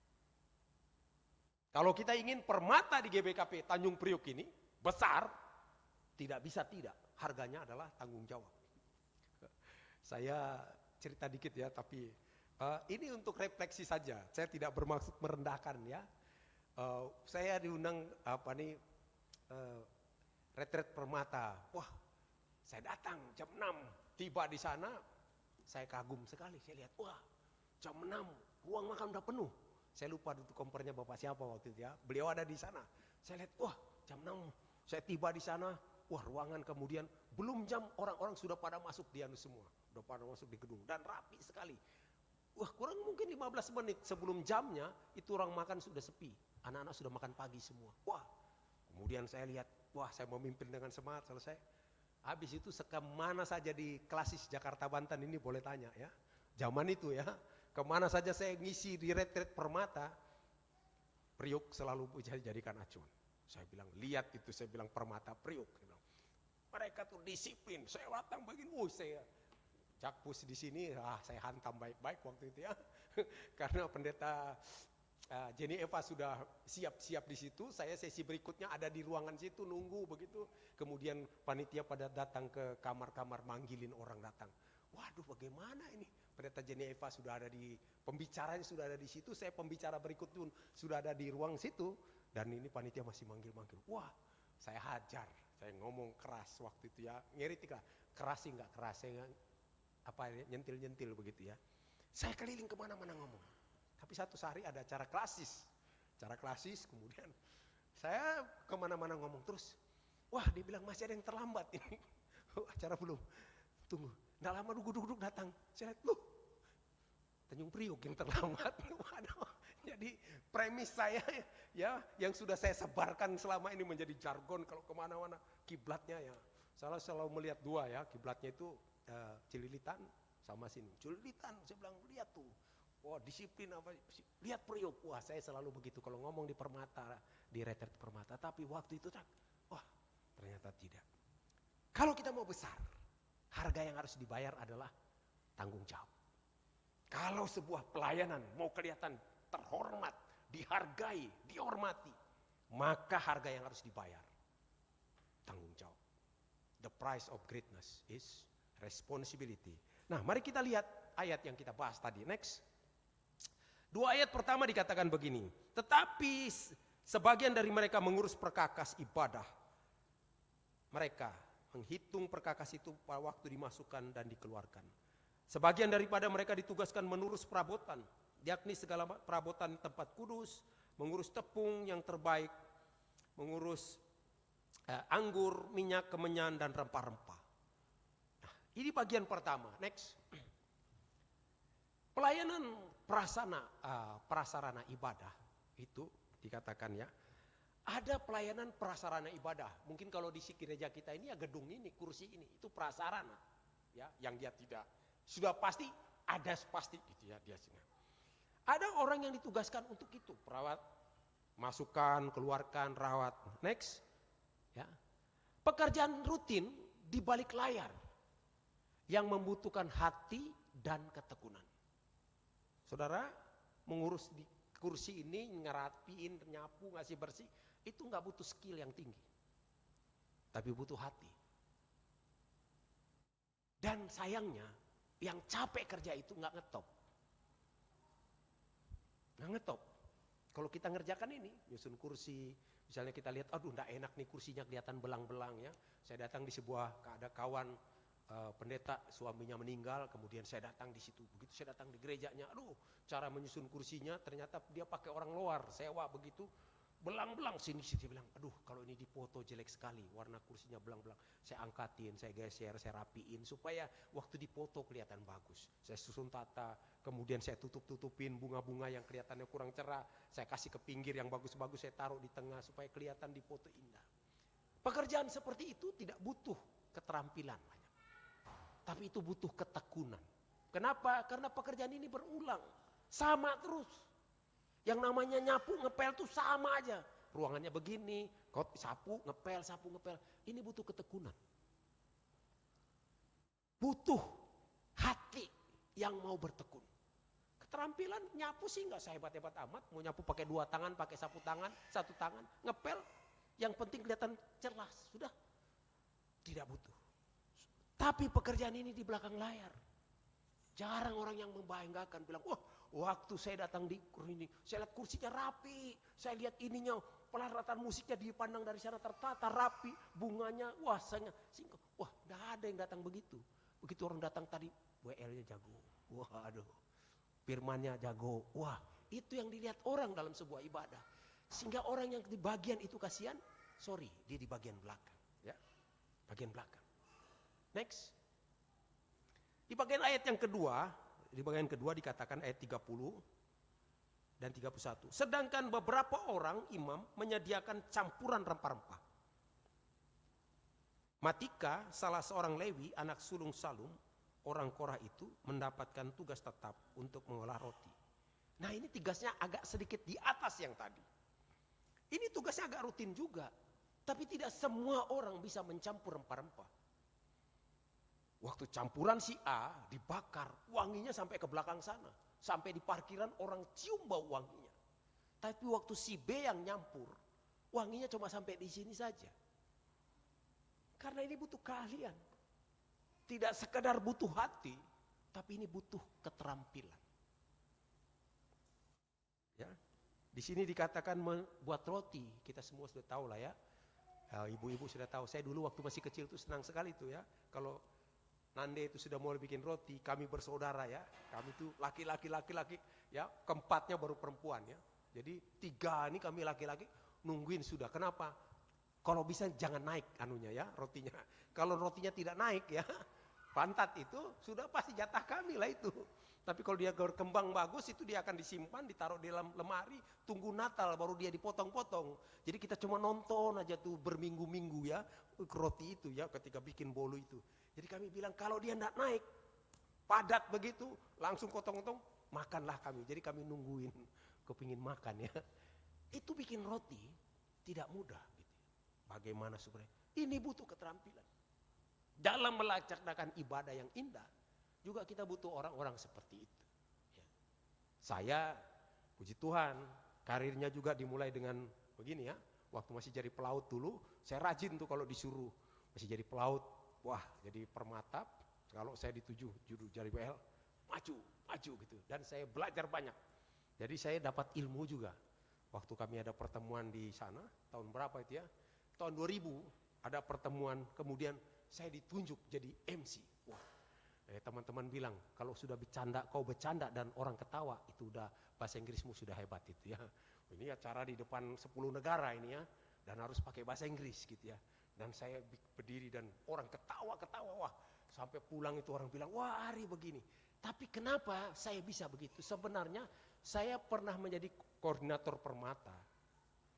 S5: Kalau kita ingin permata di GBKP Tanjung Priok ini besar, tidak bisa tidak. Harganya adalah tanggung jawab. Saya cerita dikit ya, tapi ini untuk refleksi saja. Saya tidak bermaksud merendahkan ya. Saya diundang retret permata. Wah, saya datang jam 6, tiba di sana, saya kagum sekali. Saya lihat, wah, jam 6, ruang makan udah penuh. Saya lupa itu kompornya bapak siapa waktu itu ya. Beliau ada di sana. Saya lihat, wah, jam 6, saya tiba di sana. Wah, ruangan kemudian belum jam orang-orang sudah pada masuk di anu semua. Sudah pada masuk di gedung dan rapi sekali. Wah, kurang mungkin 15 menit sebelum jamnya itu orang makan sudah sepi. Anak-anak sudah makan pagi semua. Wah, kemudian saya lihat, wah saya memimpin dengan semangat selesai. Habis itu kemana saja di Klasis Jakarta Banten ini boleh tanya ya. Zaman itu ya, kemana saja saya ngisi di retret Permata, Priuk selalu dijadikan acuan. Saya bilang, lihat itu, saya bilang Permata Priuk. Saya bilang, mereka tuh disiplin, saya datang begini, saya Jakpus di sini, saya hantam baik-baik waktu itu ya. Karena pendeta Jenny Eva sudah siap-siap di situ, saya sesi berikutnya ada di ruangan situ nunggu begitu. Kemudian panitia pada datang ke kamar-kamar manggilin orang datang. Waduh, bagaimana ini? Pendeta Jenny Eva sudah ada di, pembicaranya sudah ada di situ, saya pembicara berikut pun sudah ada di ruang situ. Dan ini panitia masih manggil-manggil. Wah, saya hajar, saya ngomong keras waktu itu ya. Ngeritik lah, keras sih nggak keras, saya nyentil-nyentil begitu ya. Saya keliling kemana-mana ngomong. Tapi satu hari ada acara klasis. Acara klasis kemudian saya kemana-mana ngomong terus. Wah, dia bilang masih ada yang terlambat ini. Acara belum. Tunggu, nggak lama duduk-duduk datang. Saya lihat, Tanjung Priuk yang terlambat. Waduh, jadi premis saya ya yang sudah saya sebarkan selama ini menjadi jargon kalau kemana-mana. Kiblatnya ya, saya selalu melihat dua ya, kiblatnya itu Cililitan sama sini. Cililitan, saya bilang lihat tuh. Wah, disiplin apa? Lihat Priuk. Wah, saya selalu begitu kalau ngomong di Permata, di retret Permata. Tapi waktu itu wah, ternyata tidak. Kalau kita mau besar, harga yang harus dibayar adalah tanggung jawab. Kalau sebuah pelayanan mau kelihatan terhormat, dihargai, dihormati, maka harga yang harus dibayar tanggung jawab. The price of greatness is responsibility. Nah, mari kita lihat ayat yang kita bahas tadi. Next. 2 ayat pertama dikatakan begini. Tetapi sebagian dari mereka mengurus perkakas ibadah. Mereka menghitung perkakas itu pada waktu dimasukkan dan dikeluarkan. Sebagian daripada mereka ditugaskan mengurus perabotan, yakni segala perabotan tempat kudus, mengurus tepung yang terbaik, mengurus anggur, minyak, kemenyan, dan rempah-rempah. Nah, ini bagian pertama. Next. Pelayanan prasarana ibadah itu dikatakan ya. Ada pelayanan prasarana ibadah. Mungkin kalau di gereja kita ini ya gedung ini, kursi ini, itu prasarana. Ya, yang dia tidak sudah pasti ada pasti gitu ya dia sini. Ada orang yang ditugaskan untuk itu, perawat, masukkan, keluarkan, rawat. Next. Ya. Pekerjaan rutin di balik layar yang membutuhkan hati dan ketekunan. Saudara, mengurus di kursi ini, ngerapiin, nyapu, ngasih bersih, itu nggak butuh skill yang tinggi. Tapi butuh hati. Dan sayangnya, yang capek kerja itu nggak ngetop. Nggak ngetop. Kalau kita ngerjakan ini, nyusun kursi, misalnya kita lihat, aduh nggak enak nih kursinya kelihatan belang-belang ya. Saya datang di sebuah, ada kawan pendeta suaminya meninggal, kemudian saya datang di situ. Begitu saya datang di gerejanya, aduh cara menyusun kursinya ternyata dia pakai orang luar, sewa begitu. Belang-belang sini dia bilang, aduh kalau ini dipoto jelek sekali, warna kursinya belang-belang. Saya angkatin, saya geser, saya rapiin supaya waktu dipoto kelihatan bagus. Saya susun tata, kemudian saya tutup-tutupin bunga-bunga yang kelihatannya kurang cerah. Saya kasih ke pinggir yang bagus-bagus, saya taruh di tengah supaya kelihatan dipoto indah. Pekerjaan seperti itu tidak butuh keterampilan banyak. Tapi itu butuh ketekunan. Kenapa? Karena pekerjaan ini berulang. Sama terus. Yang namanya nyapu, ngepel tuh sama aja. Ruangannya begini, sapu, ngepel. Ini butuh ketekunan. Butuh hati yang mau bertekun. Keterampilan nyapu sih nggak sehebat-hebat amat. Mau nyapu pakai 2 tangan, pakai sapu tangan, 1 tangan. Ngepel, yang penting kelihatan jelas. Sudah, tidak butuh. Tapi pekerjaan ini di belakang layar. Jarang orang yang membanggakan bilang, wah waktu saya datang di ini, saya lihat kursinya rapi, saya lihat ininya, pelaratan musiknya dipandang dari sana tertata rapi, bunganya, wah nggak ada yang datang begitu. Begitu orang datang tadi, WL-nya jago, wah aduh, firmannya jago, wah itu yang dilihat orang dalam sebuah ibadah. Sehingga orang yang di bagian itu kasihan, dia di bagian belakang, ya, bagian belakang. Next. Di bagian ayat yang kedua, di bagian kedua dikatakan ayat 30 dan 31. Sedangkan beberapa orang imam menyediakan campuran rempah-rempah. Matika, salah seorang Lewi, anak sulung Salum, orang Korah itu mendapatkan tugas tetap untuk mengolah roti. Nah, ini tugasnya agak sedikit di atas yang tadi. Ini tugasnya agak rutin juga. Tapi tidak semua orang bisa mencampur rempah-rempah. Waktu campuran si A dibakar, wanginya sampai ke belakang sana. Sampai di parkiran orang cium bau wanginya. Tapi waktu si B yang nyampur, wanginya cuma sampai di sini saja. Karena ini butuh keahlian. Tidak sekedar butuh hati, tapi ini butuh keterampilan. Ya, di sini dikatakan membuat roti, kita semua sudah tahu lah ya. Ibu-ibu sudah tahu. Saya dulu waktu masih kecil itu senang sekali tuh ya. Kalau Nande itu sudah mulai bikin roti, kami bersaudara ya. Kami itu laki-laki ya, keempatnya baru perempuan ya. Jadi 3 ini kami laki-laki nungguin sudah. Kenapa? Kalau bisa jangan naik anunya ya, rotinya. Kalau rotinya tidak naik ya, pantat itu sudah pasti jatah kami lah itu. Tapi kalau dia berkembang bagus itu dia akan disimpan, ditaruh di dalam lemari, tunggu Natal baru dia dipotong-potong. Jadi kita cuma nonton aja tuh berminggu-minggu ya, roti itu ya ketika bikin bolu itu. Jadi kami bilang kalau dia tidak naik, padat begitu, langsung potong-potong, makanlah kami. Jadi kami nungguin, kepingin makan ya. Itu bikin roti tidak mudah. Gitu. Bagaimana sebenarnya? Ini butuh keterampilan. Dalam melaksanakan ibadah yang indah, juga kita butuh orang-orang seperti itu. Ya. Saya, puji Tuhan, karirnya juga dimulai dengan begini ya. Waktu masih jadi pelaut dulu, saya rajin tuh kalau disuruh. Masih jadi pelaut, wah jadi permatap. Kalau saya dituju juru jari WL, maju gitu. Dan saya belajar banyak. Jadi saya dapat ilmu juga. Waktu kami ada pertemuan di sana, tahun berapa itu ya? Tahun 2000 ada pertemuan, kemudian saya ditunjuk jadi MC. Wah, teman-teman bilang kalau sudah bercanda, kau bercanda dan orang ketawa, itu udah bahasa Inggrismu sudah hebat itu ya. Ini acara di depan 10 negara ini ya, dan harus pakai bahasa Inggris gitu ya. Dan saya berdiri dan orang ketawa-ketawa, wah sampai pulang itu orang bilang, wah Ari begini. Tapi kenapa saya bisa begitu? Sebenarnya saya pernah menjadi koordinator permata,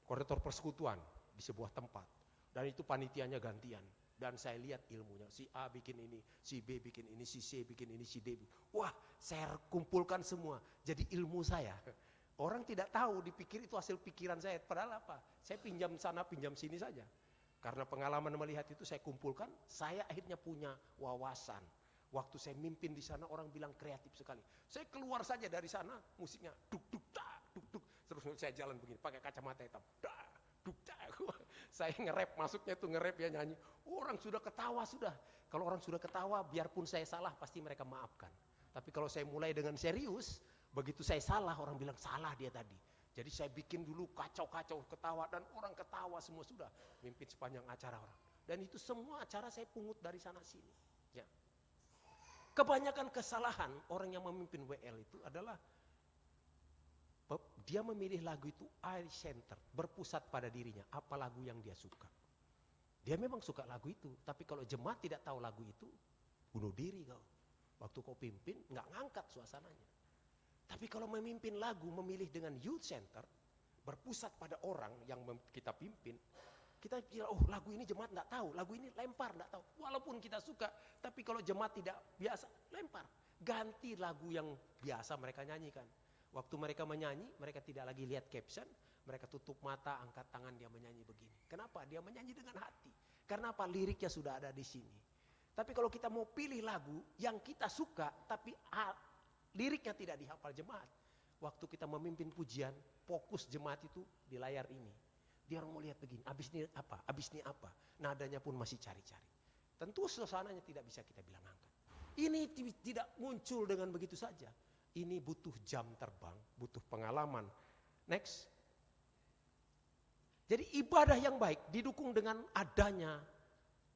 S5: koordinator persekutuan di sebuah tempat. Dan itu panitianya gantian. Dan saya lihat ilmunya, si A bikin ini, si B bikin ini, si C bikin ini, si D. Wah, saya kumpulkan semua, jadi ilmu saya. Orang tidak tahu, dipikir itu hasil pikiran saya. Padahal apa? Saya pinjam sana, pinjam sini saja. Karena pengalaman melihat itu saya kumpulkan, saya akhirnya punya wawasan. Waktu saya mimpin di sana orang bilang kreatif sekali. Saya keluar saja dari sana, musiknya duk duk dak, duk duk. Terus saya jalan begini, pakai kacamata hitam. Dak, duk dak. Saya nge-rap, masuknya tuh nge-rap ya nyanyi. Orang sudah ketawa sudah. Kalau orang sudah ketawa, biarpun saya salah pasti mereka maafkan. Tapi kalau saya mulai dengan serius, begitu saya salah orang bilang salah dia tadi. Jadi saya bikin dulu kacau-kacau ketawa dan orang ketawa semua sudah. Mimpin sepanjang acara orang. Dan itu semua acara saya pungut dari sana sini. Ya. Kebanyakan kesalahan orang yang memimpin WL itu adalah dia memilih lagu itu eye center, berpusat pada dirinya, apa lagu yang dia suka. Dia memang suka lagu itu, tapi kalau jemaat tidak tahu lagu itu, bunuh diri kau. Waktu kau pimpin, nggak ngangkat suasananya. Tapi kalau memimpin lagu, memilih dengan youth center, berpusat pada orang yang kita pimpin, kita bilang, oh lagu ini jemaat nggak tahu, lagu ini lempar nggak tahu. Walaupun kita suka, tapi kalau jemaat tidak biasa, lempar. Ganti lagu yang biasa mereka nyanyikan. Waktu mereka menyanyi, mereka tidak lagi lihat caption, mereka tutup mata, angkat tangan, dia menyanyi begini. Kenapa? Dia menyanyi dengan hati. Karena apa? Liriknya sudah ada di sini. Tapi kalau kita mau pilih lagu yang kita suka, tapi liriknya tidak dihafal jemaat. Waktu kita memimpin pujian, fokus jemaat itu di layar ini. Dia orang mau lihat begini, abis ini apa, abis ini apa. Nadanya pun masih cari-cari. Tentu suasananya tidak bisa kita bilang angkat. Ini tidak muncul dengan begitu saja. Ini butuh jam terbang, butuh pengalaman. Next. Jadi ibadah yang baik didukung dengan adanya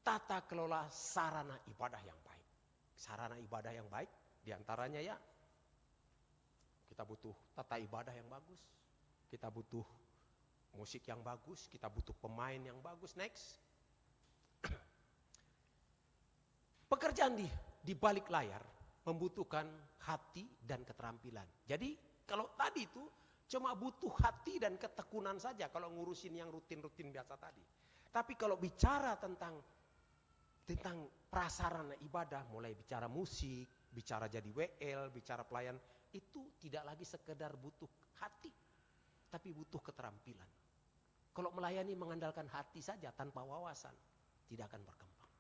S5: tata kelola sarana ibadah yang baik. Sarana ibadah yang baik diantaranya ya, kita butuh tata ibadah yang bagus. Kita butuh musik yang bagus, kita butuh pemain yang bagus. Next. Pekerjaan di balik layar membutuhkan hati dan keterampilan. Jadi kalau tadi itu cuma butuh hati dan ketekunan saja kalau ngurusin yang rutin-rutin biasa tadi. Tapi kalau bicara tentang prasarana ibadah, mulai bicara musik, bicara jadi WL, bicara pelayan, itu tidak lagi sekedar butuh hati, tapi butuh keterampilan. Kalau melayani mengandalkan hati saja tanpa wawasan, tidak akan berkembang.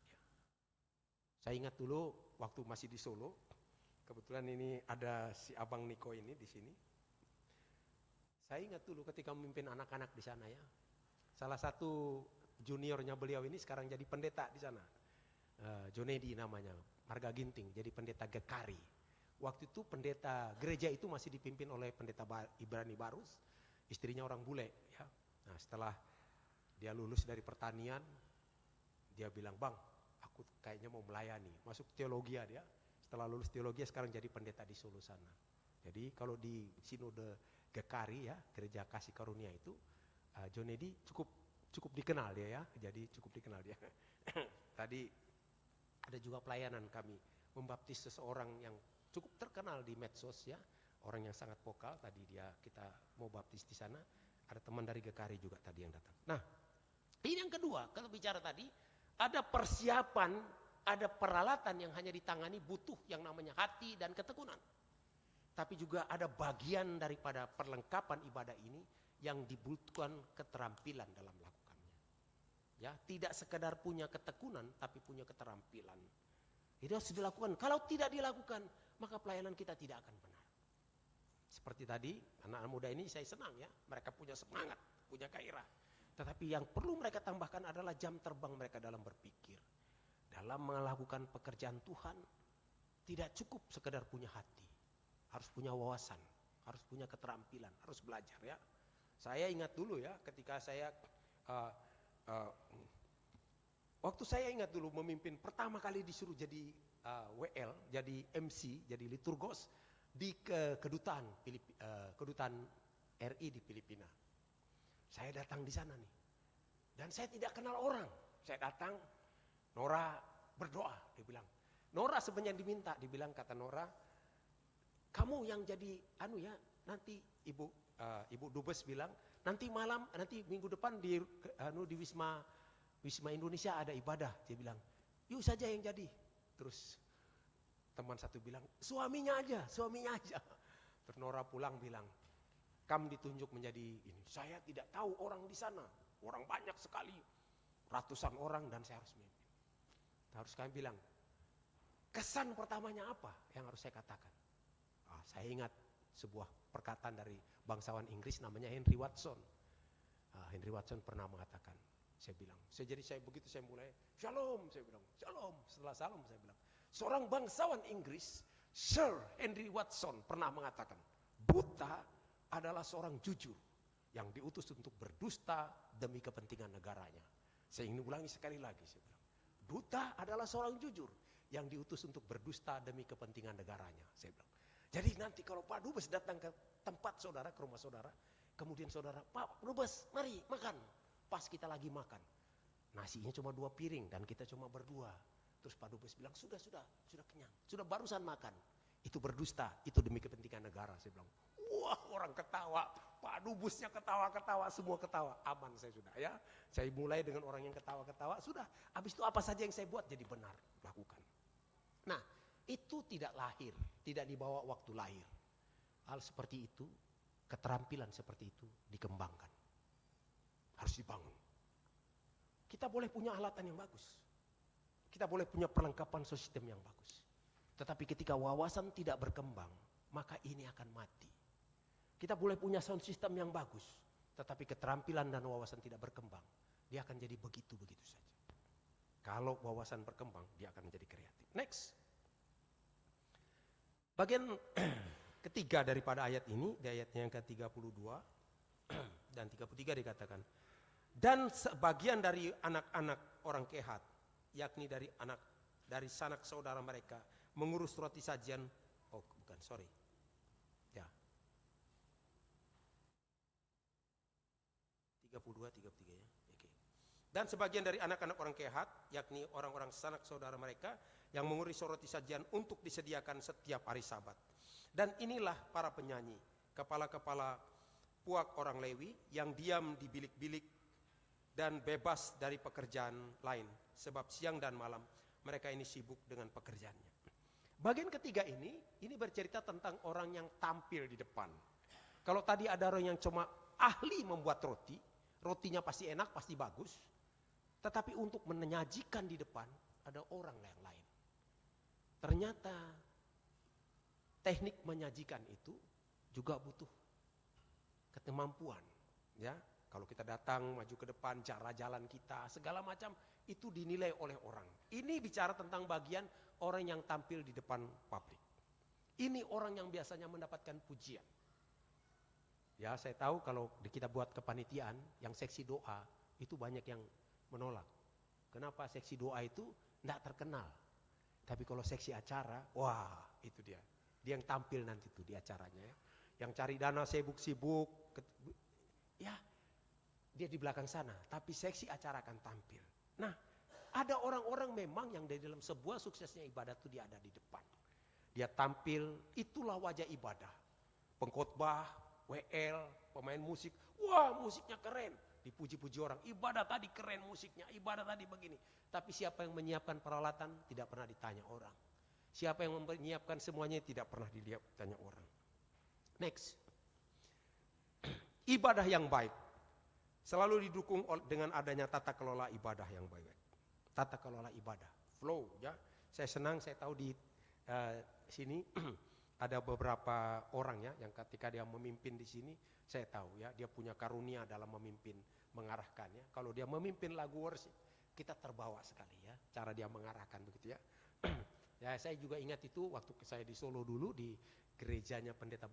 S5: Ya. Saya ingat dulu waktu masih di Solo, kebetulan ini ada si Abang Niko ini di sini. Saya ingat dulu ketika memimpin anak-anak di sana ya. Salah satu juniornya beliau ini sekarang jadi pendeta di sana. Jonedi namanya, Marga Ginting, jadi pendeta Gekari. Waktu itu pendeta gereja itu masih dipimpin oleh pendeta Ibrani Barus, istrinya orang bule ya. Nah, setelah dia lulus dari pertanian, dia bilang, "Bang, aku kayaknya mau melayani." Masuk teologi dia. Setelah lulus teologi sekarang jadi pendeta di Solo sana. Jadi kalau di Sinode Gekari ya, Gereja Kasih Karunia itu, Jonedi cukup dikenal dia ya. Jadi cukup dikenal dia. Tadi ada juga pelayanan kami membaptis seseorang yang cukup terkenal di medsos ya, orang yang sangat vokal. Tadi kita mau baptis di sana. Ada teman dari Gekari juga tadi yang datang. Nah, ini yang kedua, kalau bicara tadi ada persiapan, ada peralatan yang hanya ditangani butuh yang namanya hati dan ketekunan. Tapi juga ada bagian daripada perlengkapan ibadah ini yang dibutuhkan keterampilan dalam melakukannya. Ya, tidak sekedar punya ketekunan tapi punya keterampilan. Itu harus dilakukan. Kalau tidak dilakukan, maka pelayanan kita tidak akan benar. Seperti tadi, anak-anak muda ini saya senang ya, mereka punya semangat, punya gairah. Tetapi yang perlu mereka tambahkan adalah jam terbang mereka dalam berpikir. Dalam melakukan pekerjaan Tuhan, tidak cukup sekedar punya hati. Harus punya wawasan, harus punya keterampilan, harus belajar ya. Saya ingat dulu ya, ketika saya, waktu saya ingat dulu memimpin pertama kali disuruh jadi WL, jadi MC, jadi liturgos di kedutaan RI di Filipina. Saya datang di sana nih, dan saya tidak kenal orang. Saya datang, Nora berdoa, dia bilang. Nora sebenarnya diminta, dibilang kata Nora, kamu yang jadi nanti Ibu Dubes bilang, nanti malam, nanti minggu depan di Wisma Indonesia ada ibadah. Dia bilang, yuk saja yang jadi. Terus teman satu bilang, suaminya aja. Terus Nora pulang bilang, kamu ditunjuk menjadi ini. Saya tidak tahu orang di sana, orang banyak sekali, ratusan orang dan saya harus memimpin. Harus kami bilang, kesan pertamanya apa yang harus saya katakan? Saya ingat sebuah perkataan dari bangsawan Inggris namanya Henry Watson. Henry Watson pernah mengatakan, saya bilang, saya begitu saya mulai, shalom, saya bilang, shalom. Setelah salam saya bilang, seorang bangsawan Inggris, Sir Henry Watson pernah mengatakan, buta adalah seorang jujur yang diutus untuk berdusta demi kepentingan negaranya. Saya ingin ulangi sekali lagi, saya bilang, buta adalah seorang jujur yang diutus untuk berdusta demi kepentingan negaranya, saya bilang. Jadi nanti kalau Pak Dubes datang ke tempat saudara, ke rumah saudara, kemudian saudara, Pak Dubes mari makan. Pas kita lagi makan, nasinya cuma 2 piring dan kita cuma berdua. Terus Pak Dubes bilang, sudah kenyang, sudah barusan makan. Itu berdusta, itu demi kepentingan negara. Saya bilang, wah orang ketawa, Pak Dubesnya ketawa-ketawa, semua ketawa. Aman saya sudah ya. Saya mulai dengan orang yang ketawa-ketawa, sudah. Habis itu apa saja yang saya buat jadi benar, lakukan. Nah, itu tidak lahir, tidak dibawa waktu lahir. Hal seperti itu, keterampilan seperti itu dikembangkan. Harus dibangun. Kita boleh punya alatan yang bagus. Kita boleh punya perlengkapan sistem yang bagus. Tetapi ketika wawasan tidak berkembang, maka ini akan mati. Kita boleh punya sound system yang bagus, tetapi keterampilan dan wawasan tidak berkembang, dia akan jadi begitu-begitu saja. Kalau wawasan berkembang, dia akan menjadi kreatif. Next. Bagian ketiga daripada ayat ini, di ayatnya yang ke-32 dan 33 dikatakan, dan sebagian dari anak-anak orang Kehat, yakni dari sanak saudara mereka, mengurus roti sajian, ya. 32, 33 ya. Oke. Dan sebagian dari anak-anak orang Kehat, yakni orang-orang sanak saudara mereka, yang mengurus roti sajian untuk disediakan setiap hari Sabat. Dan inilah para penyanyi, kepala-kepala puak orang Lewi yang diam di bilik-bilik dan bebas dari pekerjaan lain. Sebab siang dan malam mereka ini sibuk dengan pekerjaannya. Bagian ketiga ini bercerita tentang orang yang tampil di depan. Kalau tadi ada orang yang cuma ahli membuat roti, rotinya pasti enak, pasti bagus. Tetapi untuk menyajikan di depan ada orang yang lain. Ternyata teknik menyajikan itu juga butuh kemampuan, ya. Kalau kita datang maju ke depan, cara jalan kita, segala macam itu dinilai oleh orang. Ini bicara tentang bagian orang yang tampil di depan pabrik. Ini orang yang biasanya mendapatkan pujian. Ya, saya tahu kalau kita buat kepanitiaan yang seksi doa itu banyak yang menolak. Kenapa seksi doa itu tidak terkenal? Tapi kalau seksi acara, wah itu dia. Dia yang tampil nanti tuh di acaranya ya. Yang cari dana sibuk-sibuk, ya dia di belakang sana. Tapi seksi acara akan tampil. Nah, ada orang-orang memang yang dari dalam sebuah suksesnya ibadah itu dia ada di depan. Dia tampil, itulah wajah ibadah. Pengkhotbah, WL, pemain musik, wah musiknya keren. Dipuji-puji orang, ibadah tadi keren musiknya, ibadah tadi begini. Tapi siapa yang menyiapkan peralatan tidak pernah ditanya orang. Siapa yang menyiapkan semuanya tidak pernah ditanya orang. Next. Ibadah yang baik selalu didukung dengan adanya tata kelola ibadah yang baik. Tata kelola ibadah, flow ya. Saya senang saya tahu di sini ada beberapa orang ya yang ketika dia memimpin di sini, saya tahu ya dia punya karunia dalam memimpin, mengarahkan ya. Kalau dia memimpin lagu worship, kita terbawa sekali ya cara dia mengarahkan begitu ya. Ya saya juga ingat itu waktu saya di Solo dulu di gerejanya pendeta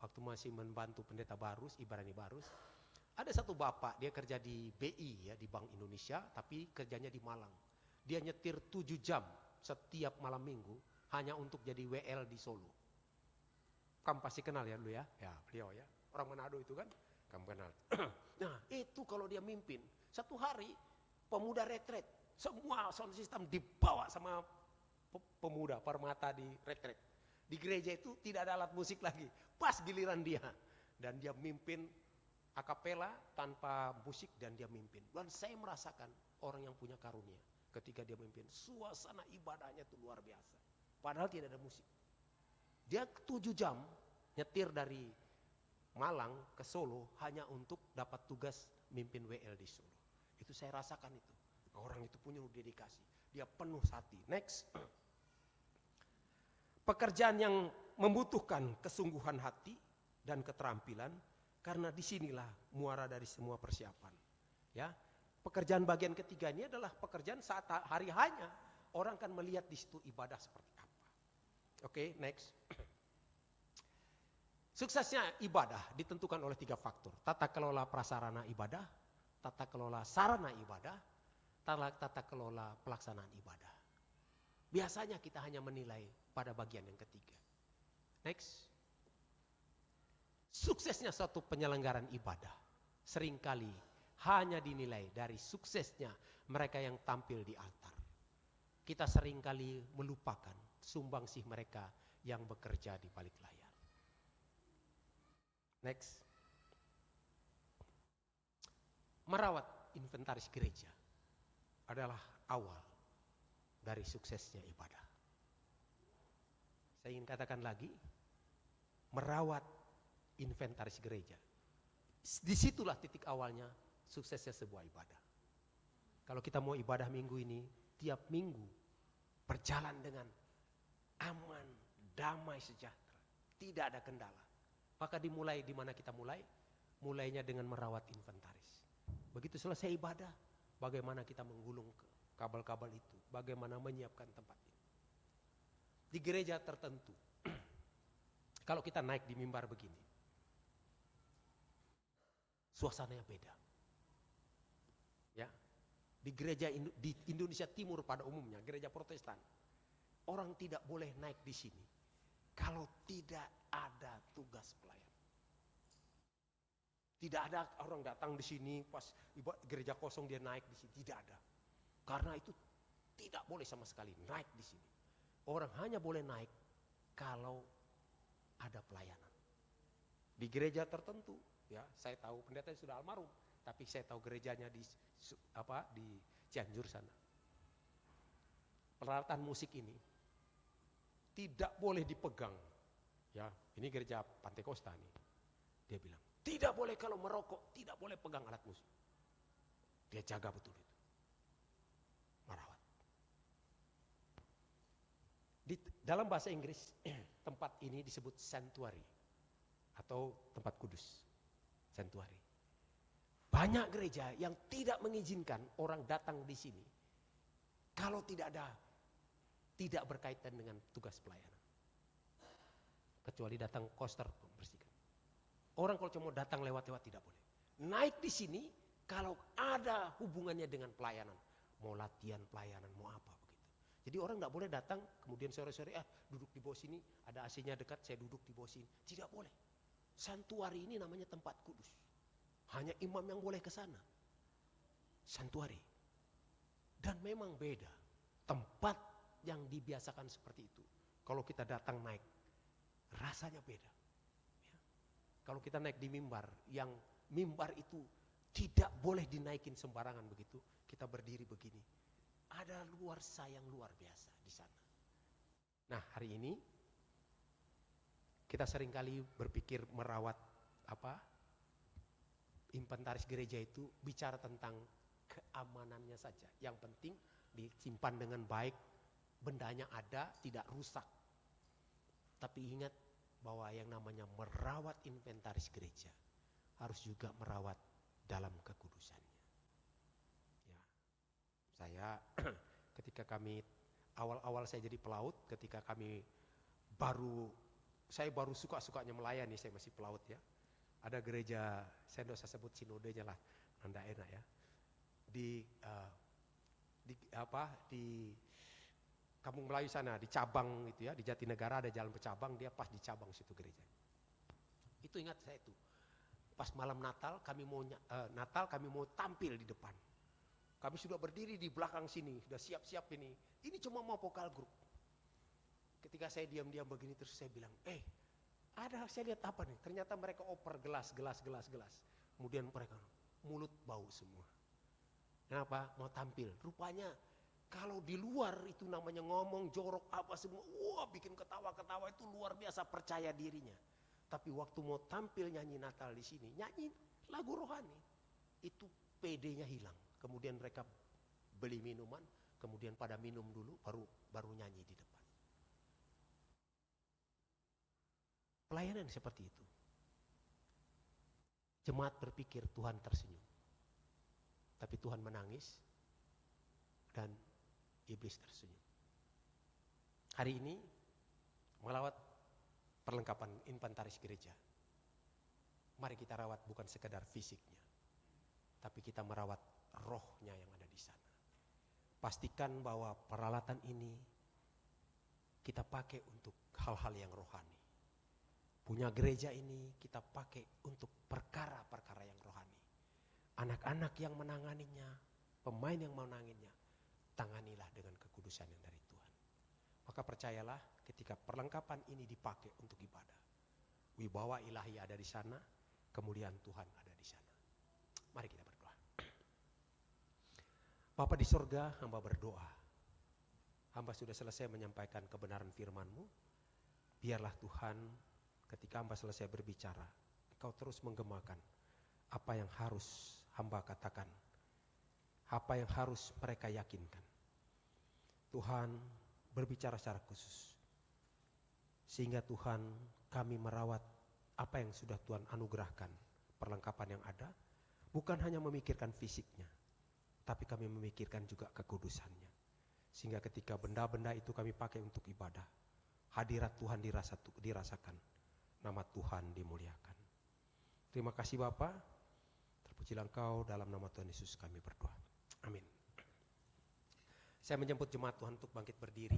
S5: waktu masih membantu pendeta Barus, Ibrani Barus. Ada satu bapak dia kerja di BI ya di Bank Indonesia tapi kerjanya di Malang. Dia nyetir 7 jam setiap malam minggu hanya untuk jadi WL di Solo. Kamu pasti kenal ya dulu ya? Ya beliau ya. Orang Manado itu kan? Kamu kenal. Nah itu kalau dia mimpin. Satu hari pemuda retret. Semua sound system dibawa sama pemuda permata di retret. Di gereja itu tidak ada alat musik lagi. Pas giliran dia. Dan dia mimpin akapela tanpa musik dan dia mimpin. Dan saya merasakan orang yang punya karunia. Ketika dia memimpin. Suasana ibadahnya itu luar biasa. Padahal tidak ada musik. Dia 7 jam nyetir dari Malang ke Solo hanya untuk dapat tugas mimpin WL di Solo. Itu saya rasakan itu. Orang itu punya dedikasi. Dia penuh hati. Next. Pekerjaan yang membutuhkan kesungguhan hati dan keterampilan karena disinilah muara dari semua persiapan. Ya, pekerjaan bagian ketiga ini adalah pekerjaan saat hari hanya orang akan melihat di situ ibadah seperti apa. Oke, next. Suksesnya ibadah ditentukan oleh 3 faktor. Tata kelola prasarana ibadah, tata kelola sarana ibadah, tata kelola pelaksanaan ibadah. Biasanya kita hanya menilai pada bagian yang ketiga. Next. Suksesnya suatu penyelenggaran ibadah seringkali hanya dinilai dari suksesnya mereka yang tampil di altar. Kita seringkali melupakan sumbangsih mereka yang bekerja di balik layar. Next. Merawat inventaris gereja adalah awal dari suksesnya ibadah. Saya ingin katakan lagi, merawat inventaris gereja. Disitulah titik awalnya suksesnya sebuah ibadah. Kalau kita mau ibadah minggu ini, tiap minggu berjalan dengan aman, damai, sejahtera. Tidak ada kendala. Maka dimulai di mana kita mulai? Mulainya dengan merawat inventaris. Begitu selesai ibadah, bagaimana kita menggulung kabel-kabel itu, bagaimana menyiapkan tempat itu. Di gereja tertentu, kalau kita naik di mimbar begini, suasananya beda. Ya, di gereja di Indonesia Timur pada umumnya, gereja Protestan, orang tidak boleh naik di sini kalau tidak ada tugas pelayan. Tidak ada orang datang di sini pas gereja kosong dia naik di sini, tidak ada. Karena itu tidak boleh sama sekali naik di sini. Orang hanya boleh naik kalau ada pelayanan. Di gereja tertentu, ya saya tahu pendetanya sudah almarhum, tapi saya tahu gerejanya di Cianjur sana. Peralatan musik ini tidak boleh dipegang. Ya, ini gereja Pantekosta nih. Dia bilang, tidak boleh kalau merokok, tidak boleh pegang alat musik. Dia jaga betul itu. Merawat. Di dalam bahasa Inggris, tempat ini disebut sanctuary atau tempat kudus. Sanctuary. Banyak gereja yang tidak mengizinkan orang datang di sini kalau tidak berkaitan dengan tugas pelayanan. Kecuali datang koster membersihkan. Orang kalau cuma datang lewat-lewat tidak boleh. Naik di sini kalau ada hubungannya dengan pelayanan. Mau latihan pelayanan, mau apa begitu. Jadi orang nggak boleh datang kemudian sore-sore duduk di bawah sini, ada AC-nya dekat, saya duduk di bawah sini. Tidak boleh. Santuari ini namanya tempat kudus. Hanya imam yang boleh ke sana. Santuari. Dan memang beda. Tempat yang dibiasakan seperti itu. Kalau kita datang naik, rasanya beda. Kalau kita naik di mimbar, yang mimbar itu tidak boleh dinaikin sembarangan begitu, kita berdiri begini. Ada nuansa yang luar biasa di sana. Nah, hari ini kita seringkali berpikir merawat inventaris gereja itu bicara tentang keamanannya saja. Yang penting disimpan dengan baik, bendanya ada, tidak rusak. Tapi ingat bahwa yang namanya merawat inventaris gereja harus juga merawat dalam kekudusannya. Ya, saya ketika kami awal-awal saya jadi pelaut, ketika saya baru suka-sukanya melayani, saya masih pelaut ya. Ada gereja, saya tidak usah sebut sinodenya lah, anda enak ya. Di Kampung Melayu sana, di cabang itu ya, di Jatinegara ada jalan bercabang, dia pas di cabang situ gereja. Itu ingat saya itu. Pas malam Natal kami mau tampil di depan. Kami sudah berdiri di belakang sini, sudah siap-siap ini. Ini cuma mau vokal grup. Ketika saya diam-diam begini terus saya bilang, saya lihat apa nih? Ternyata mereka oper gelas. Kemudian mereka mulut bau semua. Kenapa? Mau tampil. Rupanya kalau di luar itu namanya ngomong jorok apa semua, bikin ketawa-ketawa itu luar biasa percaya dirinya. Tapi waktu mau tampil nyanyi Natal di sini, nyanyi lagu rohani, itu PD-nya hilang. Kemudian mereka beli minuman, kemudian pada minum dulu, baru nyanyi di depan. Pelayanan seperti itu. Jemaat berpikir Tuhan tersenyum, tapi Tuhan menangis dan iblis tersenyum. Hari ini melawat perlengkapan inventaris gereja. Mari kita rawat bukan sekedar fisiknya, tapi kita merawat rohnya yang ada di sana. Pastikan bahwa peralatan ini kita pakai untuk hal-hal yang rohani. Punya gereja ini kita pakai untuk perkara-perkara yang rohani. Anak-anak yang menanganinya, pemain yang menanganinya, tanganilah dengan kekudusan yang dari Tuhan. Maka percayalah ketika perlengkapan ini dipakai untuk ibadah, wibawa ilahi ada di sana, kemuliaan Tuhan ada di sana. Mari kita berdoa. Bapa di sorga, hamba berdoa. Hamba sudah selesai menyampaikan kebenaran firman-Mu. Biarlah Tuhan ketika hamba selesai berbicara, Engkau terus menggemakan apa yang harus hamba katakan, apa yang harus mereka yakinkan. Tuhan berbicara secara khusus, sehingga Tuhan kami merawat apa yang sudah Tuhan anugerahkan, perlengkapan yang ada, bukan hanya memikirkan fisiknya, tapi kami memikirkan juga kekudusannya. Sehingga ketika benda-benda itu kami pakai untuk ibadah, hadirat Tuhan dirasakan, nama Tuhan dimuliakan. Terima kasih Bapa, terpujilah Engkau, dalam nama Tuhan Yesus kami berdoa. Amin. Saya menjemput jemaat Tuhan untuk bangkit berdiri.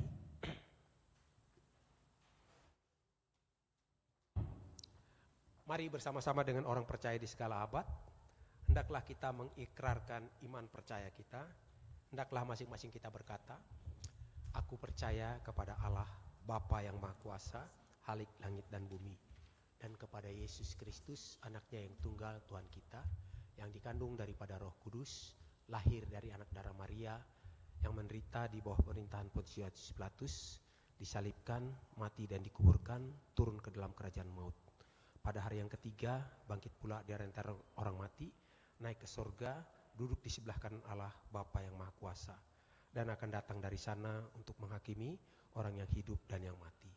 S5: Mari bersama-sama dengan orang percaya di segala abad, hendaklah kita mengikrarkan iman percaya kita. Hendaklah masing-masing kita berkata, aku percaya kepada Allah, Bapa yang Maha Kuasa, Halik langit dan bumi, dan kepada Yesus Kristus, anaknya yang tunggal Tuhan kita, yang dikandung daripada Roh Kudus, lahir dari anak darah Maria, yang menderita di bawah pemerintahan Pontius Pilatus, disalibkan, mati dan dikuburkan, turun ke dalam kerajaan maut. Pada hari yang ketiga, bangkit pula dari antara orang mati, naik ke sorga, duduk di sebelah kanan Allah, Bapa yang Maha Kuasa, dan akan datang dari sana untuk menghakimi orang yang hidup dan yang mati.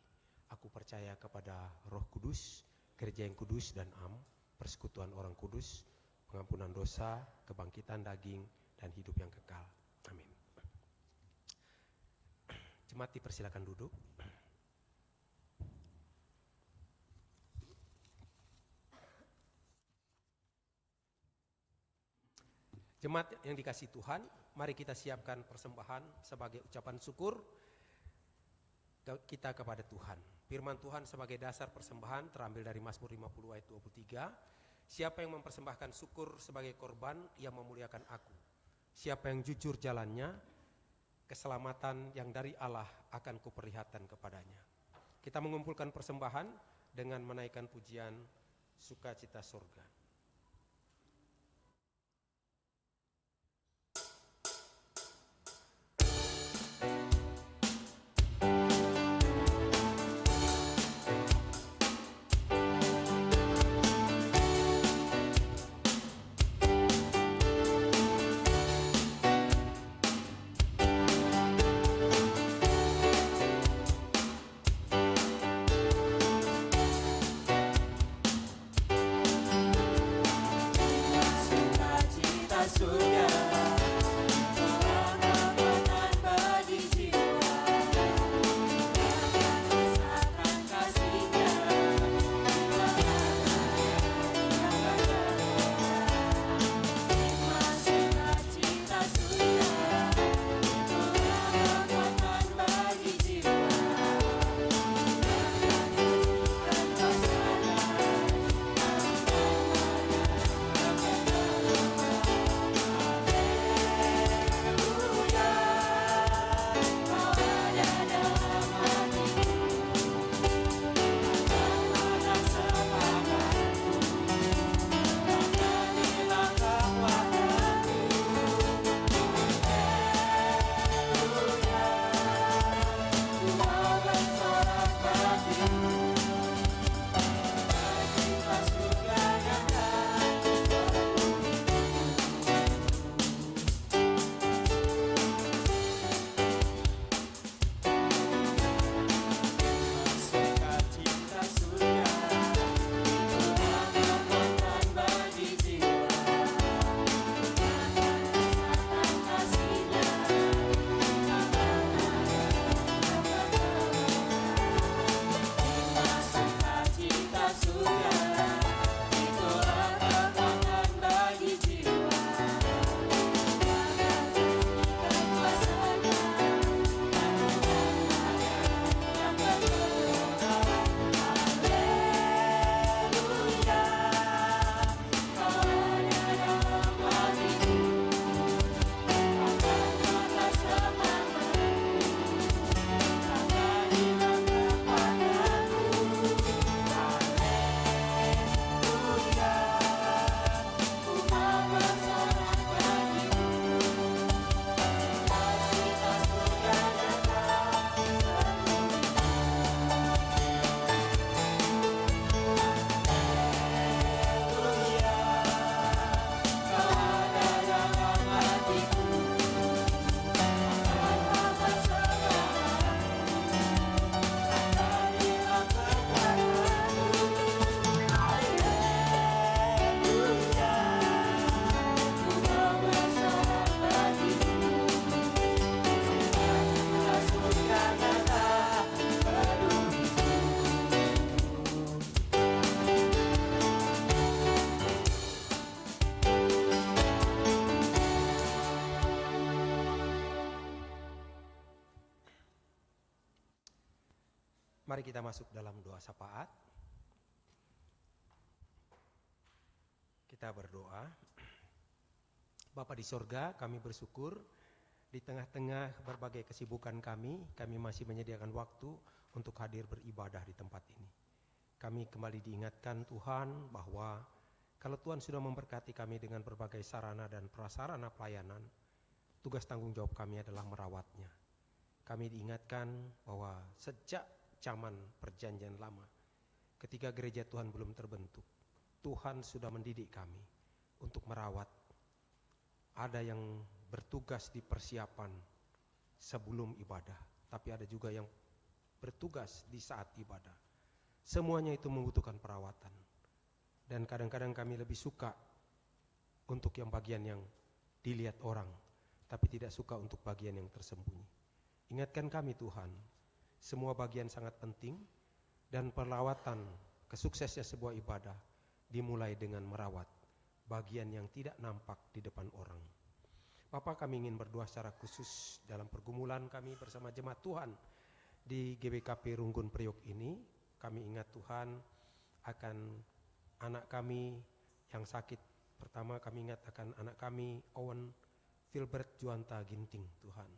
S5: Aku percaya kepada Roh Kudus, gereja yang kudus dan am, persekutuan orang kudus, pengampunan dosa, kebangkitan daging, dan hidup yang kekal. Amin. Jemaat dipersilakan duduk. Jemaat yang dikasihi Tuhan, mari kita siapkan persembahan sebagai ucapan syukur kita kepada Tuhan. Firman Tuhan sebagai dasar persembahan terambil dari Mazmur 50 ayat 23. Siapa yang mempersembahkan syukur sebagai korban, ia memuliakan aku. Siapa yang jujur jalannya, keselamatan yang dari Allah akan kuperlihatkan kepadanya. Kita mengumpulkan persembahan dengan menaikkan pujian sukacita surga. Mari kita masuk dalam doa syafaat. Kita berdoa. Bapa di sorga, kami bersyukur di tengah-tengah berbagai kesibukan kami masih menyediakan waktu untuk hadir beribadah di tempat ini. Kami kembali diingatkan Tuhan bahwa kalau Tuhan sudah memberkati kami dengan berbagai sarana dan prasarana pelayanan, tugas tanggung jawab kami adalah merawatnya. Kami diingatkan bahwa sejak zaman perjanjian lama, ketika gereja Tuhan belum terbentuk, Tuhan sudah mendidik kami untuk merawat. Ada yang bertugas di persiapan sebelum ibadah, tapi ada juga yang bertugas di saat ibadah. Semuanya itu membutuhkan perawatan. Dan kadang-kadang kami lebih suka untuk yang bagian yang dilihat orang, tapi tidak suka untuk bagian yang tersembunyi. Ingatkan kami Tuhan, semua bagian sangat penting, dan perawatan kesuksesnya sebuah ibadah dimulai dengan merawat bagian yang tidak nampak di depan orang. Bapa, kami ingin berdoa secara khusus dalam pergumulan kami bersama jemaat Tuhan di GBKP Runggun Priok ini. Kami ingat Tuhan akan anak kami yang sakit. Pertama kami ingat akan anak kami Owen Filbert Juanta Ginting Tuhan,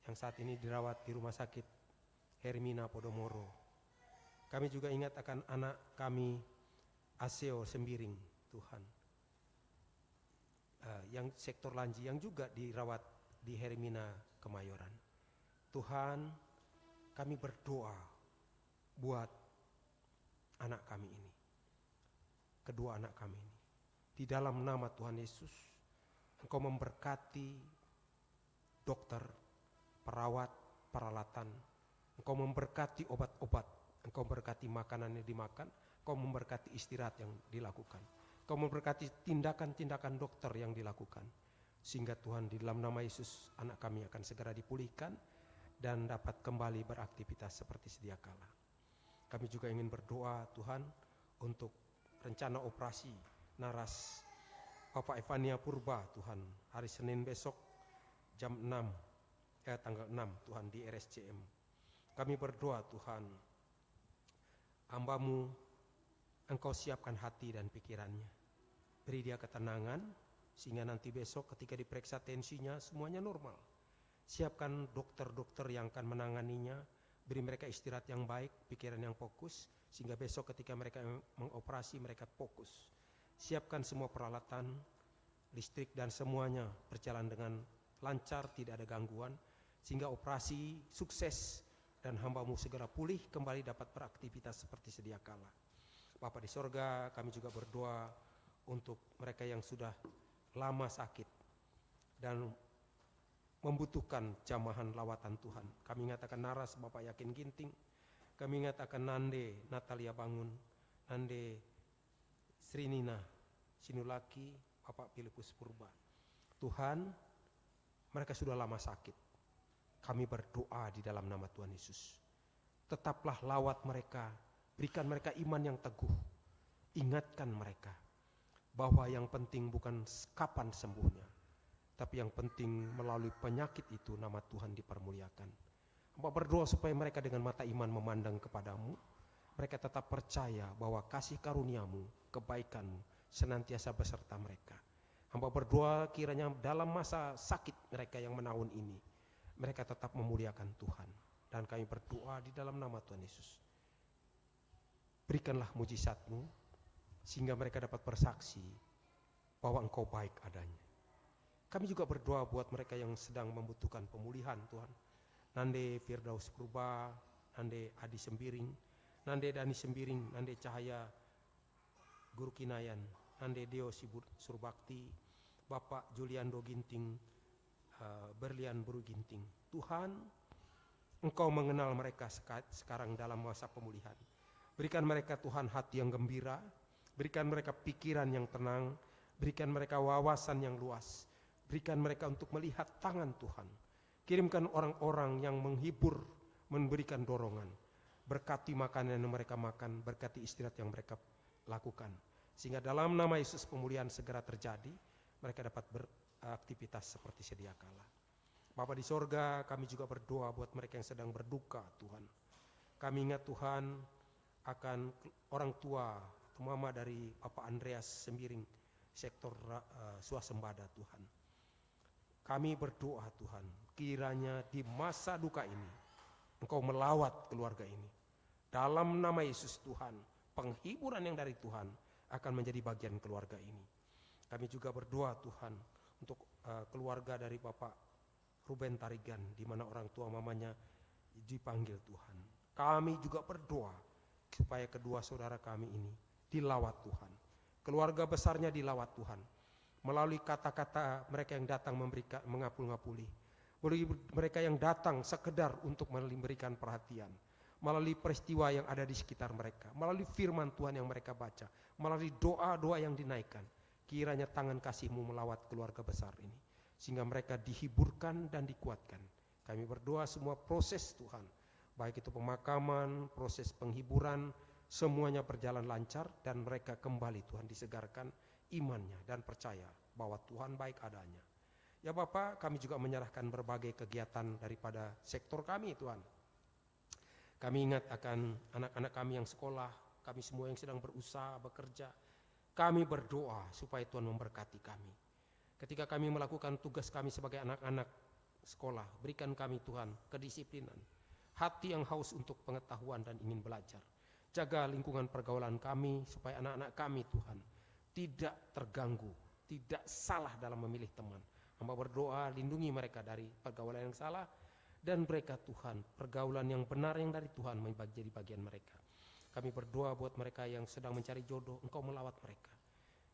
S5: yang saat ini dirawat di rumah sakit Hermina Podomoro. Kami juga ingat akan anak kami Aseo Sembiring Tuhan, yang sektor Lanji yang juga dirawat di Hermina Kemayoran. Tuhan, kami berdoa buat anak kami ini, kedua anak kami ini. Di dalam nama Tuhan Yesus, Engkau memberkati dokter, perawat, peralatan. Engkau memberkati obat-obat, Engkau memberkati makanan yang dimakan, Engkau memberkati istirahat yang dilakukan. Kau memberkati tindakan-tindakan dokter yang dilakukan. Sehingga Tuhan, di dalam nama Yesus, anak kami akan segera dipulihkan dan dapat kembali beraktivitas seperti sedia kala. Kami juga ingin berdoa Tuhan untuk rencana operasi naras Bapak Evania Purba Tuhan, hari Senin besok jam 6, tanggal 6 Tuhan di RSCM. Kami berdoa Tuhan, hamba-Mu, Engkau siapkan hati dan pikirannya. Beri dia ketenangan, sehingga nanti besok ketika diperiksa tensinya semuanya normal. Siapkan dokter-dokter yang akan menanganinya, beri mereka istirahat yang baik, pikiran yang fokus, sehingga besok ketika mereka mengoperasi mereka fokus. Siapkan semua peralatan, listrik dan semuanya berjalan dengan lancar, tidak ada gangguan, sehingga operasi sukses dan hamba-Mu segera pulih kembali dapat beraktivitas seperti sedia kala. Bapa di sorga, kami juga berdoa untuk mereka yang sudah lama sakit dan membutuhkan jamahan lawatan Tuhan. Kami ingat akan Naras Bapak Yakin Ginting, kami ingat akan Nande Natalia Bangun, Nande Srinina Sinulaki, Bapak Filipus Purba. Tuhan, mereka sudah lama sakit. Kami berdoa di dalam nama Tuhan Yesus, tetaplah lawat mereka, berikan mereka iman yang teguh. Ingatkan mereka bahwa yang penting bukan kapan sembuhnya, tapi yang penting melalui penyakit itu nama Tuhan dipermuliakan. Hamba berdoa supaya mereka dengan mata iman memandang kepadamu, mereka tetap percaya bahwa kasih karunia-Mu, kebaikan-Mu senantiasa beserta mereka. Hamba berdoa kiranya dalam masa sakit mereka yang menahun ini, mereka tetap memuliakan Tuhan. Dan kami berdoa di dalam nama Tuhan Yesus, berikanlah mujizat-Mu, sehingga mereka dapat bersaksi bahwa Engkau baik adanya. Kami juga berdoa buat mereka yang sedang membutuhkan pemulihan Tuhan. Nande Firdaus Purba, Nande Adi Sembiring, Nande Dani Sembiring, Nande Cahaya Guru Kinayan, Nande Deo Sibur Surbakti, Bapak Juliando Ginting, Berlian Buru Ginting. Tuhan, Engkau mengenal mereka sekarang dalam masa pemulihan. Berikan mereka Tuhan hati yang gembira, berikan mereka pikiran yang tenang, berikan mereka wawasan yang luas, berikan mereka untuk melihat tangan Tuhan. Kirimkan orang-orang yang menghibur, memberikan dorongan. Berkati makanan yang mereka makan, berkati istirahat yang mereka lakukan. Sehingga dalam nama Yesus pemulihan segera terjadi, mereka dapat beraktivitas seperti sedia kala. Bapa di sorga, kami juga berdoa buat mereka yang sedang berduka Tuhan. Kami ingat Tuhan akan orang tua, mama dari Bapak Andreas Sembiring sektor swasembada Tuhan. Kami berdoa Tuhan, kiranya di masa duka ini Engkau melawat keluarga ini. Dalam nama Yesus Tuhan, penghiburan yang dari Tuhan akan menjadi bagian keluarga ini. Kami juga berdoa Tuhan untuk keluarga dari Bapak Ruben Tarigan, di mana orang tua mamanya dipanggil Tuhan. Kami juga berdoa supaya kedua saudara kami ini dilawat Tuhan. Keluarga besarnya dilawat Tuhan. Melalui kata-kata mereka yang datang mengapul-ngapuli. Mereka yang datang sekedar untuk memberikan perhatian. Melalui peristiwa yang ada di sekitar mereka. Melalui firman Tuhan yang mereka baca. Melalui doa-doa yang dinaikkan. Kiranya tangan kasih-Mu melawat keluarga besar ini. Sehingga mereka dihiburkan dan dikuatkan. Kami berdoa semua proses Tuhan. Baik itu pemakaman, proses penghiburan, semuanya berjalan lancar. Dan mereka kembali Tuhan disegarkan imannya dan percaya bahwa Tuhan baik adanya. Ya Bapak, kami juga menyerahkan berbagai kegiatan daripada sektor kami Tuhan. Kami ingat akan anak-anak kami yang sekolah, kami semua yang sedang berusaha, bekerja. Kami berdoa supaya Tuhan memberkati kami. Ketika kami melakukan tugas kami sebagai anak-anak sekolah, berikan kami Tuhan kedisiplinan, hati yang haus untuk pengetahuan dan ingin belajar. Jaga lingkungan pergaulan kami supaya anak-anak kami Tuhan tidak terganggu, tidak salah dalam memilih teman. Hamba berdoa lindungi mereka dari pergaulan yang salah dan mereka Tuhan pergaulan yang benar yang dari Tuhan menjadi bagian mereka. Kami berdoa buat mereka yang sedang mencari jodoh, Engkau melawat mereka.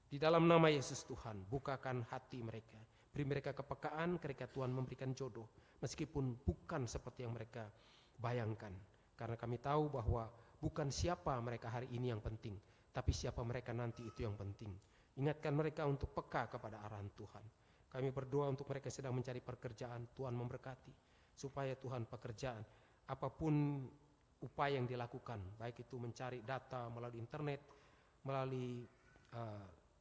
S5: Di dalam nama Yesus Tuhan, bukakan hati mereka. Beri mereka kepekaan ketika Tuhan memberikan jodoh, meskipun bukan seperti yang mereka bayangkan. Karena kami tahu bahwa bukan siapa mereka hari ini yang penting, tapi siapa mereka nanti itu yang penting. Ingatkan mereka untuk peka kepada arahan Tuhan. Kami berdoa untuk mereka yang sedang mencari pekerjaan, Tuhan memberkati. Supaya Tuhan pekerjaan, apapun upaya yang dilakukan, baik itu mencari data melalui internet, melalui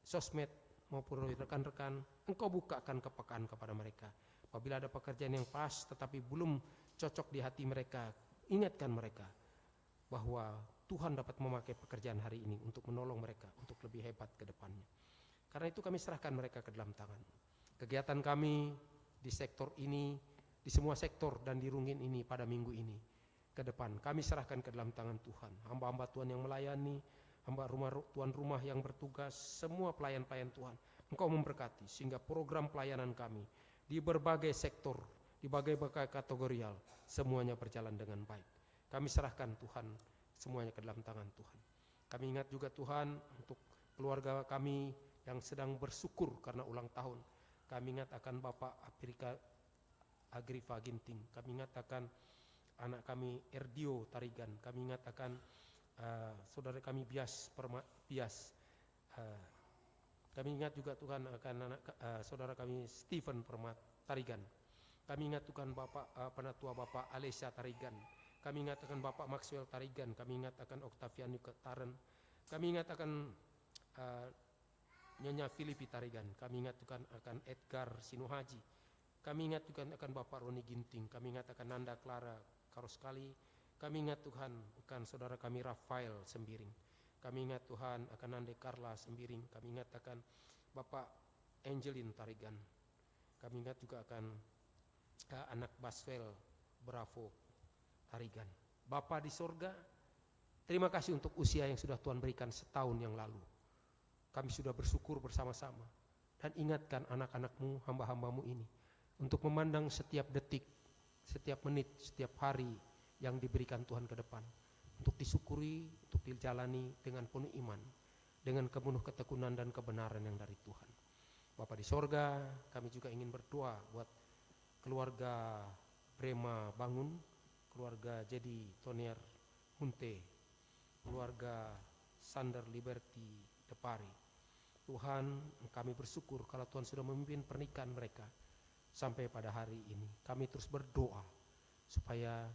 S5: sosmed maupun rekan-rekan, Engkau bukakan kepekaan kepada mereka. Apabila ada pekerjaan yang pas tetapi belum cocok di hati mereka, ingatkan mereka bahwa Tuhan dapat memakai pekerjaan hari ini untuk menolong mereka untuk lebih hebat ke depannya. Karena itu kami serahkan mereka ke dalam tangan. Kegiatan kami di sektor ini, di semua sektor dan di Rungin ini pada minggu ini ke depan, kami serahkan ke dalam tangan Tuhan. Hamba-hamba Tuhan yang melayani, hamba tuan rumah yang bertugas, semua pelayan-pelayan Tuhan, Engkau memberkati sehingga program pelayanan kami di berbagai sektor, di berbagai kategorial, semuanya berjalan dengan baik. Kami serahkan Tuhan semuanya ke dalam tangan Tuhan. Kami ingat juga Tuhan untuk keluarga kami yang sedang bersyukur karena ulang tahun. Kami ingat akan Bapak Agrifa Ginting. Kami ingat akan anak kami Erdio Tarigan. Kami ingat akan saudara kami Bias. Kami ingat juga Tuhan akan anak saudara kami Stephen Tarigan. Kami ingat Tuhan Bapak Penatua Bapak Alessia Tarigan. Kami ingat akan Bapak Maxwell Tarigan. Kami ingat akan Octavianus Taren. Kami ingat akan Nyonya Filipi Tarigan. Kami ingat akan Edgar Sinuhaji. Kami ingat Tuhan akan Bapak Roni Ginting. Kami ingat akan Nanda Clara Karoskali. Kami ingat Tuhan akan saudara kami Rafael Sembiring. Kami ingat Tuhan akan Nande Carla Sembiring. Kami ingat akan Bapak Angelin Tarigan. Kami ingat juga akan anak Baswell Bravo Tarigan. Bapa di sorga, terima kasih untuk usia yang sudah Tuhan berikan setahun yang lalu. Kami sudah bersyukur bersama-sama. Dan ingatkan anak-anak-Mu, hamba-hamba-Mu ini, untuk memandang setiap detik, setiap menit, setiap hari yang diberikan Tuhan ke depan. Untuk disyukuri, untuk dijalani dengan penuh iman, dengan penuh ketekunan dan kebenaran yang dari Tuhan. Bapa di sorga, kami juga ingin berdoa buat keluarga Brema Bangun, keluarga Jadi Tonier Munte, keluarga Sander Liberty Depari. Tuhan, kami bersyukur kalau Tuhan sudah memimpin pernikahan mereka sampai pada hari ini. Kami terus berdoa supaya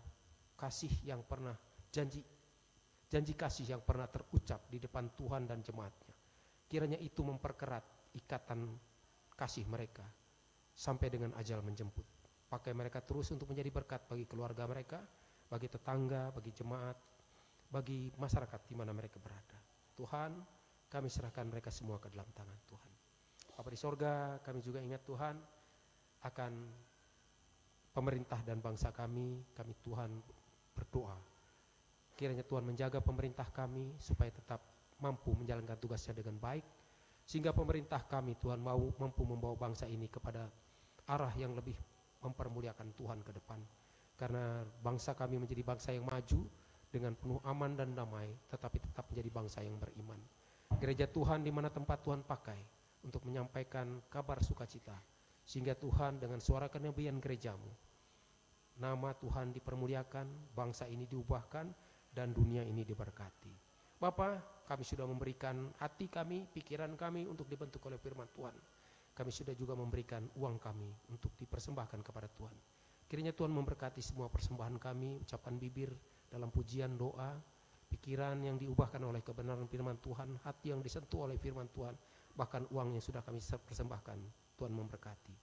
S5: kasih yang pernah janji kasih yang pernah terucap di depan Tuhan dan jemaatnya, kiranya itu memperkerat ikatan kasih mereka sampai dengan ajal menjemput. Pakai mereka terus untuk menjadi berkat bagi keluarga mereka, bagi tetangga, bagi jemaat, bagi masyarakat di mana mereka berada. Tuhan, kami serahkan mereka semua ke dalam tangan Tuhan. Bapa di sorga, kami juga ingat Tuhan akan pemerintah dan bangsa kami Tuhan berdoa. Kiranya Tuhan menjaga pemerintah kami supaya tetap mampu menjalankan tugasnya dengan baik, sehingga pemerintah kami Tuhan mampu membawa bangsa ini kepada arah yang lebih mempermuliakan Tuhan ke depan. Karena bangsa kami menjadi bangsa yang maju dengan penuh aman dan damai, tetapi tetap menjadi bangsa yang beriman. Gereja Tuhan di mana tempat Tuhan pakai untuk menyampaikan kabar sukacita, sehingga Tuhan dengan suara kenebian gerejamu, nama Tuhan dipermuliakan, bangsa ini diubahkan, dan dunia ini diberkati. Bapa, kami sudah memberikan hati kami, pikiran kami untuk dibentuk oleh firman Tuhan. Kami sudah juga memberikan uang kami untuk dipersembahkan kepada Tuhan. Kiranya Tuhan memberkati semua persembahan kami, ucapan bibir dalam pujian, doa, pikiran yang diubahkan oleh kebenaran firman Tuhan, hati yang disentuh oleh firman Tuhan, bahkan uang yang sudah kami persembahkan. Tuhan memberkati.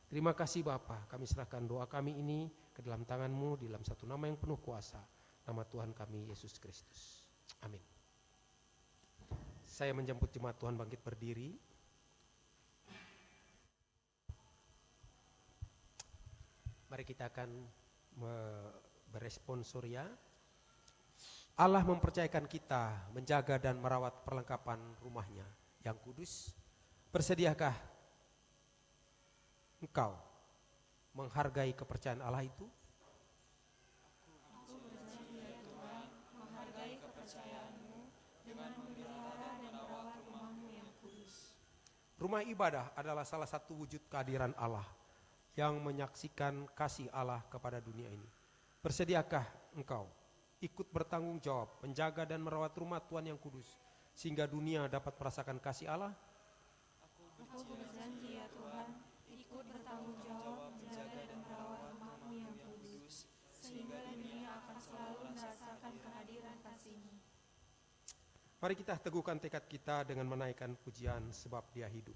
S5: Terima kasih Bapa, kami serahkan doa kami ini ke dalam tangan-Mu di dalam satu nama yang penuh kuasa, nama Tuhan kami Yesus Kristus. Amin. Saya menjemput jemaat Tuhan bangkit berdiri. Mari kita akan berespon surya. Allah mempercayakan kita menjaga dan merawat perlengkapan rumahnya yang kudus. Bersediakah engkau menghargai kepercayaan Allah itu?
S2: Aku berjanji ya Tuhan, menghargai kepercayaan-Mu dengan memelihara dan merawat rumah-Mu yang kudus.
S5: Rumah ibadah adalah salah satu wujud kehadiran Allah yang menyaksikan kasih Allah kepada dunia ini. Bersediakah engkau ikut bertanggung jawab menjaga dan merawat rumah Tuhan yang kudus, sehingga dunia dapat merasakan kasih Allah?
S2: Aku berjanji ya Tuhan, ikut bertanggung jawab menjaga dan merawat rumah-Mu yang kudus, sehingga dunia akan selalu merasakan kehadiran kasih-Mu.
S5: Mari kita teguhkan tekad kita dengan menaikkan pujian sebab Dia hidup.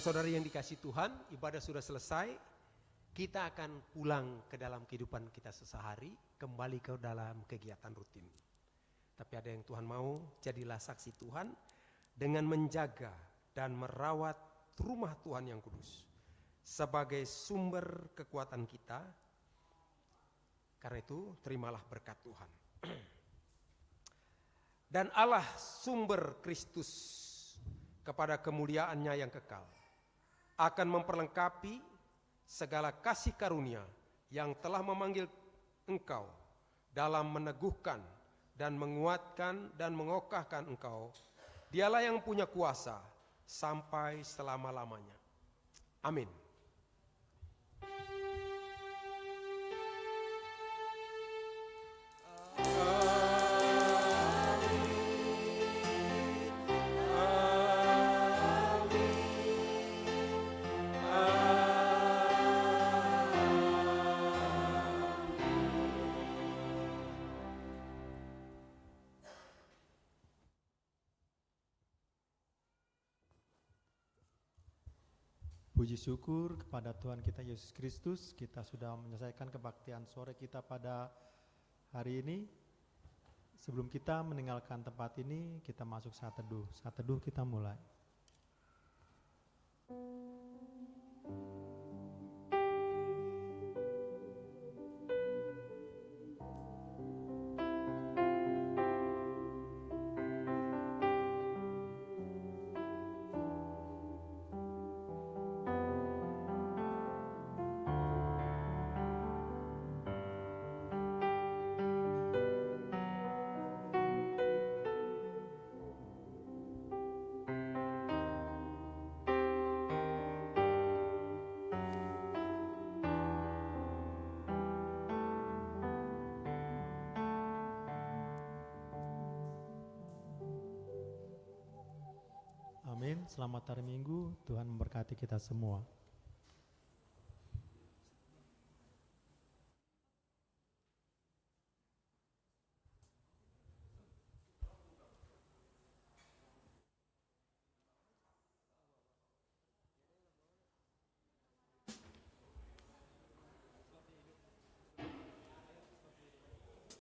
S5: Saudara-saudari yang dikasihi Tuhan, ibadah sudah selesai. Kita akan pulang ke dalam kehidupan kita sehari, kembali ke dalam kegiatan rutin. Tapi ada yang Tuhan mau, jadilah saksi Tuhan dengan menjaga dan merawat rumah Tuhan yang kudus sebagai sumber kekuatan kita. Karena itu terimalah berkat Tuhan. Dan Allah sumber Kristus kepada kemuliaannya yang kekal akan memperlengkapi segala kasih karunia yang telah memanggil engkau dalam meneguhkan dan menguatkan dan mengokohkan engkau. Dialah yang punya kuasa sampai selama-lamanya. Amin.
S3: Puji syukur kepada Tuhan kita Yesus Kristus, kita sudah menyelesaikan kebaktian sore kita pada hari ini. Sebelum kita meninggalkan tempat ini, kita masuk saat teduh. Saat teduh kita mulai. Amin. Selamat hari Minggu. Tuhan memberkati kita semua.